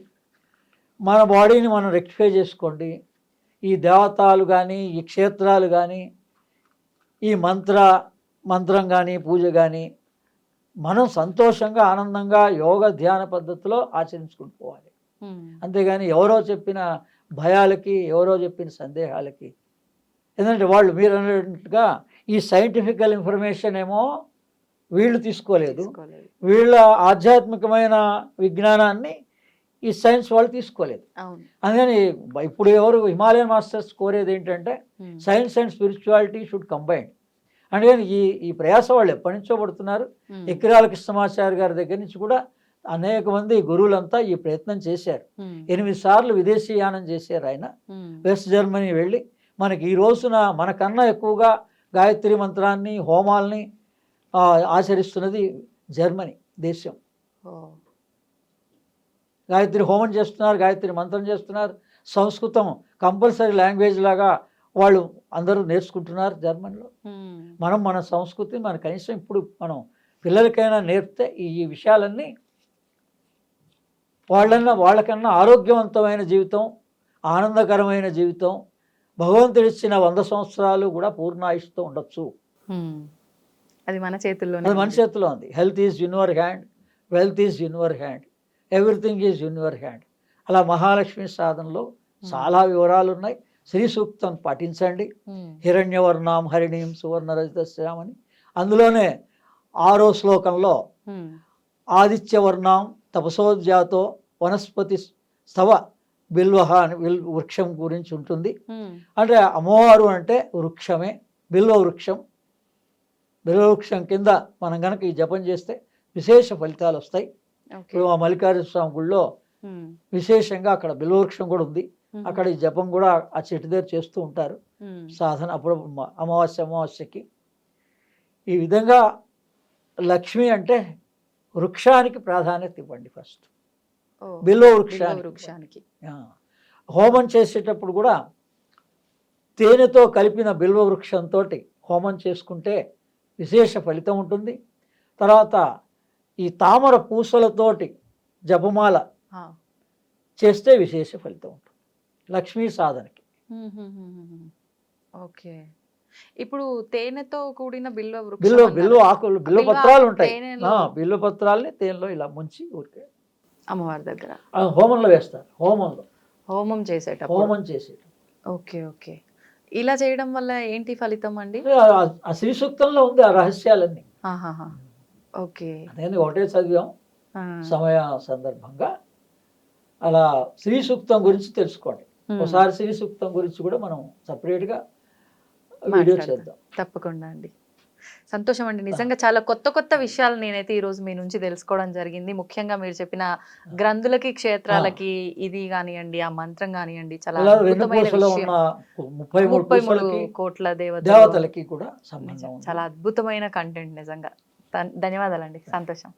మన బాడీని మనం రెక్టిఫై చేసుకోండి. ఈ దేవతలు కానీ, ఈ క్షేత్రాలు కానీ, ఈ మంత్రం కానీ, పూజ కానీ మనం సంతోషంగా ఆనందంగా యోగ ధ్యాన పద్ధతిలో ఆచరించుకుంటూ పోవాలి. అంతేగాని ఎవరో చెప్పిన భయాలకి, ఎవరో చెప్పిన సందేహాలకి, ఎందుకంటే వాళ్ళు మీరు అన్నట్టుగా ఈ సైంటిఫికల్ ఇన్ఫర్మేషన్ ఏమో వీళ్ళు తీసుకోలేదు, వీళ్ళ ఆధ్యాత్మికమైన విజ్ఞానాన్ని ఈ సైన్స్ వాళ్ళు తీసుకోలేదు. అందుకని ఇప్పుడు ఎవరు హిమాలయన్ మాస్టర్స్ కోరేది ఏంటంటే science and spirituality should combine. అందుకని ఈ ప్రయాస వాళ్ళు ఎప్పటి నుంచో పడుతున్నారు. ఎక్కిరాల కృష్ణమాచారి గారి దగ్గర నుంచి కూడా అనేక మంది గురువులంతా ఈ ప్రయత్నం చేశారు. 8 సార్లు విదేశీయానం చేశారు ఆయన. వెస్ట్ జర్మనీ వెళ్ళి మనకి ఈ రోజున మనకన్నా ఎక్కువగా గాయత్రి మంత్రాన్ని, హోమాల్ని ఆచరిస్తున్నది జర్మనీ దేశం. గాయత్రి హోమం చేస్తున్నారు, గాయత్రి మంత్రం చేస్తున్నారు. సంస్కృతం కంపల్సరీ లాంగ్వేజ్ లాగా వాళ్ళు అందరూ నేర్చుకుంటున్నారు జర్మనీలో. మనం మన సంస్కృతి మన కనీసం ఇప్పుడు మనం పిల్లలకైనా నేర్పితే ఈ విషయాలన్నీ వాళ్ళకన్నా ఆరోగ్యవంతమైన జీవితం, ఆనందకరమైన జీవితం, భగవంతుడిచ్చిన 100 సంవత్సరాలు కూడా పూర్ణాయుష్తో ఉండొచ్చు. అది మన చేతుల్లో, అది మన చేతిలో ఉంది. Health is in your hand, wealth is in your hand, everything is in your hand. అలా మహాలక్ష్మి సాధనలో చాలా వివరాలు ఉన్నాయి. శ్రీ సూక్తం పాటించండి. హిరణ్యవర్ణాం హరిణీం సువర్ణరజతశ్యామని, అందులోనే 6వ శ్లోకంలో ఆదిత్యవర్ణాం తపసోజాతో వనస్పతి స్తవ బిల్వహ అని వృక్షం గురించి ఉంటుంది. అంటే అమ్మవారు అంటే వృక్షమే, బిల్వ వృక్షం. బిల్వ వృక్షం కింద మనం కనుక ఈ జపం చేస్తే విశేష ఫలితాలు వస్తాయి. ఇప్పుడు ఆ మల్లికార్జున స్వామి గుళ్ళో విశేషంగా అక్కడ బిల్వవృక్షం కూడా ఉంది. అక్కడ ఈ జపం కూడా ఆ చెట్టు దగ్గర చేస్తూ ఉంటారు సాధన, అప్పుడు అమావాస్యకి. ఈ విధంగా లక్ష్మి అంటే వృక్షానికి ప్రాధాన్యత ఇవ్వండి. ఫస్ట్ బిల్వ వృక్షానికి. హోమం చేసేటప్పుడు కూడా తేనెతో కలిపిన బిల్వ వృక్షంతో హోమం చేసుకుంటే విశేష ఫలితం ఉంటుంది. తర్వాత ఈ తామర పూసలతోటి జపమాల ఆ. చేస్తే విశేష ఫలితం ఉంటుంది లక్ష్మీ సాధనకి. ఓకే. ఇప్పుడు తేనెతో కూడిన బిల్వ వృక్షం బిల్వ అన్నారు. బిల్వ ఆకులు బిల్వ బిల్వ పత్రాలు ఉంటాయి. తేనెలో- బిల్వ పత్రాలని తేనెలో ఇలా ముంచి ఊరికే అమ్మవారి దగ్గర హోమంలో వేస్తారు. హోమంలో హోమం చేసేటప్పుడు. హోమం చేసేటప్పుడు ఓకే ఓకే. ఇలా చేయడం వల్ల ఏంటి ఫలితం అండి? ఆ శ్రీ సూక్తంలో ఉంది ఆ రహస్యాలన్నీ. ఆహాహా. ఓకే. అదే ఒకటే చదివాం ఆ. సమయ సందర్భంగా. అలా శ్రీ సూక్తం గురించి తెలుసుకోండి. ఒకసారి శ్రీ సూక్తం గురించి కూడా మనం సపరేట్గా వీడియో మాట్లాడదాం. చేద్దాం. తప్పకుండా అండి. సంతోషం అండి. నిజంగా చాలా కొత్త కొత్త విషయాలు నేనైతే ఈ రోజు మీ నుంచి తెలుసుకోవడం జరిగింది. ముఖ్యంగా మీరు చెప్పిన గ్రంథులకి క్షేత్రాలకి ఇది కానివ్వండి, ఆ మంత్రం కానివ్వండి, చాలా అలా అద్భుతమైన వెన్నుపూసలో విషయం. ఉన్న 33 33 పూసలకి కోట్ల దేవతలు. దేవతలకి కూడా సంబంధం ఉంది. చాలా అద్భుతమైన కంటెంట్ నిజంగా. ధన్యవాదాలండి. సంతోషం.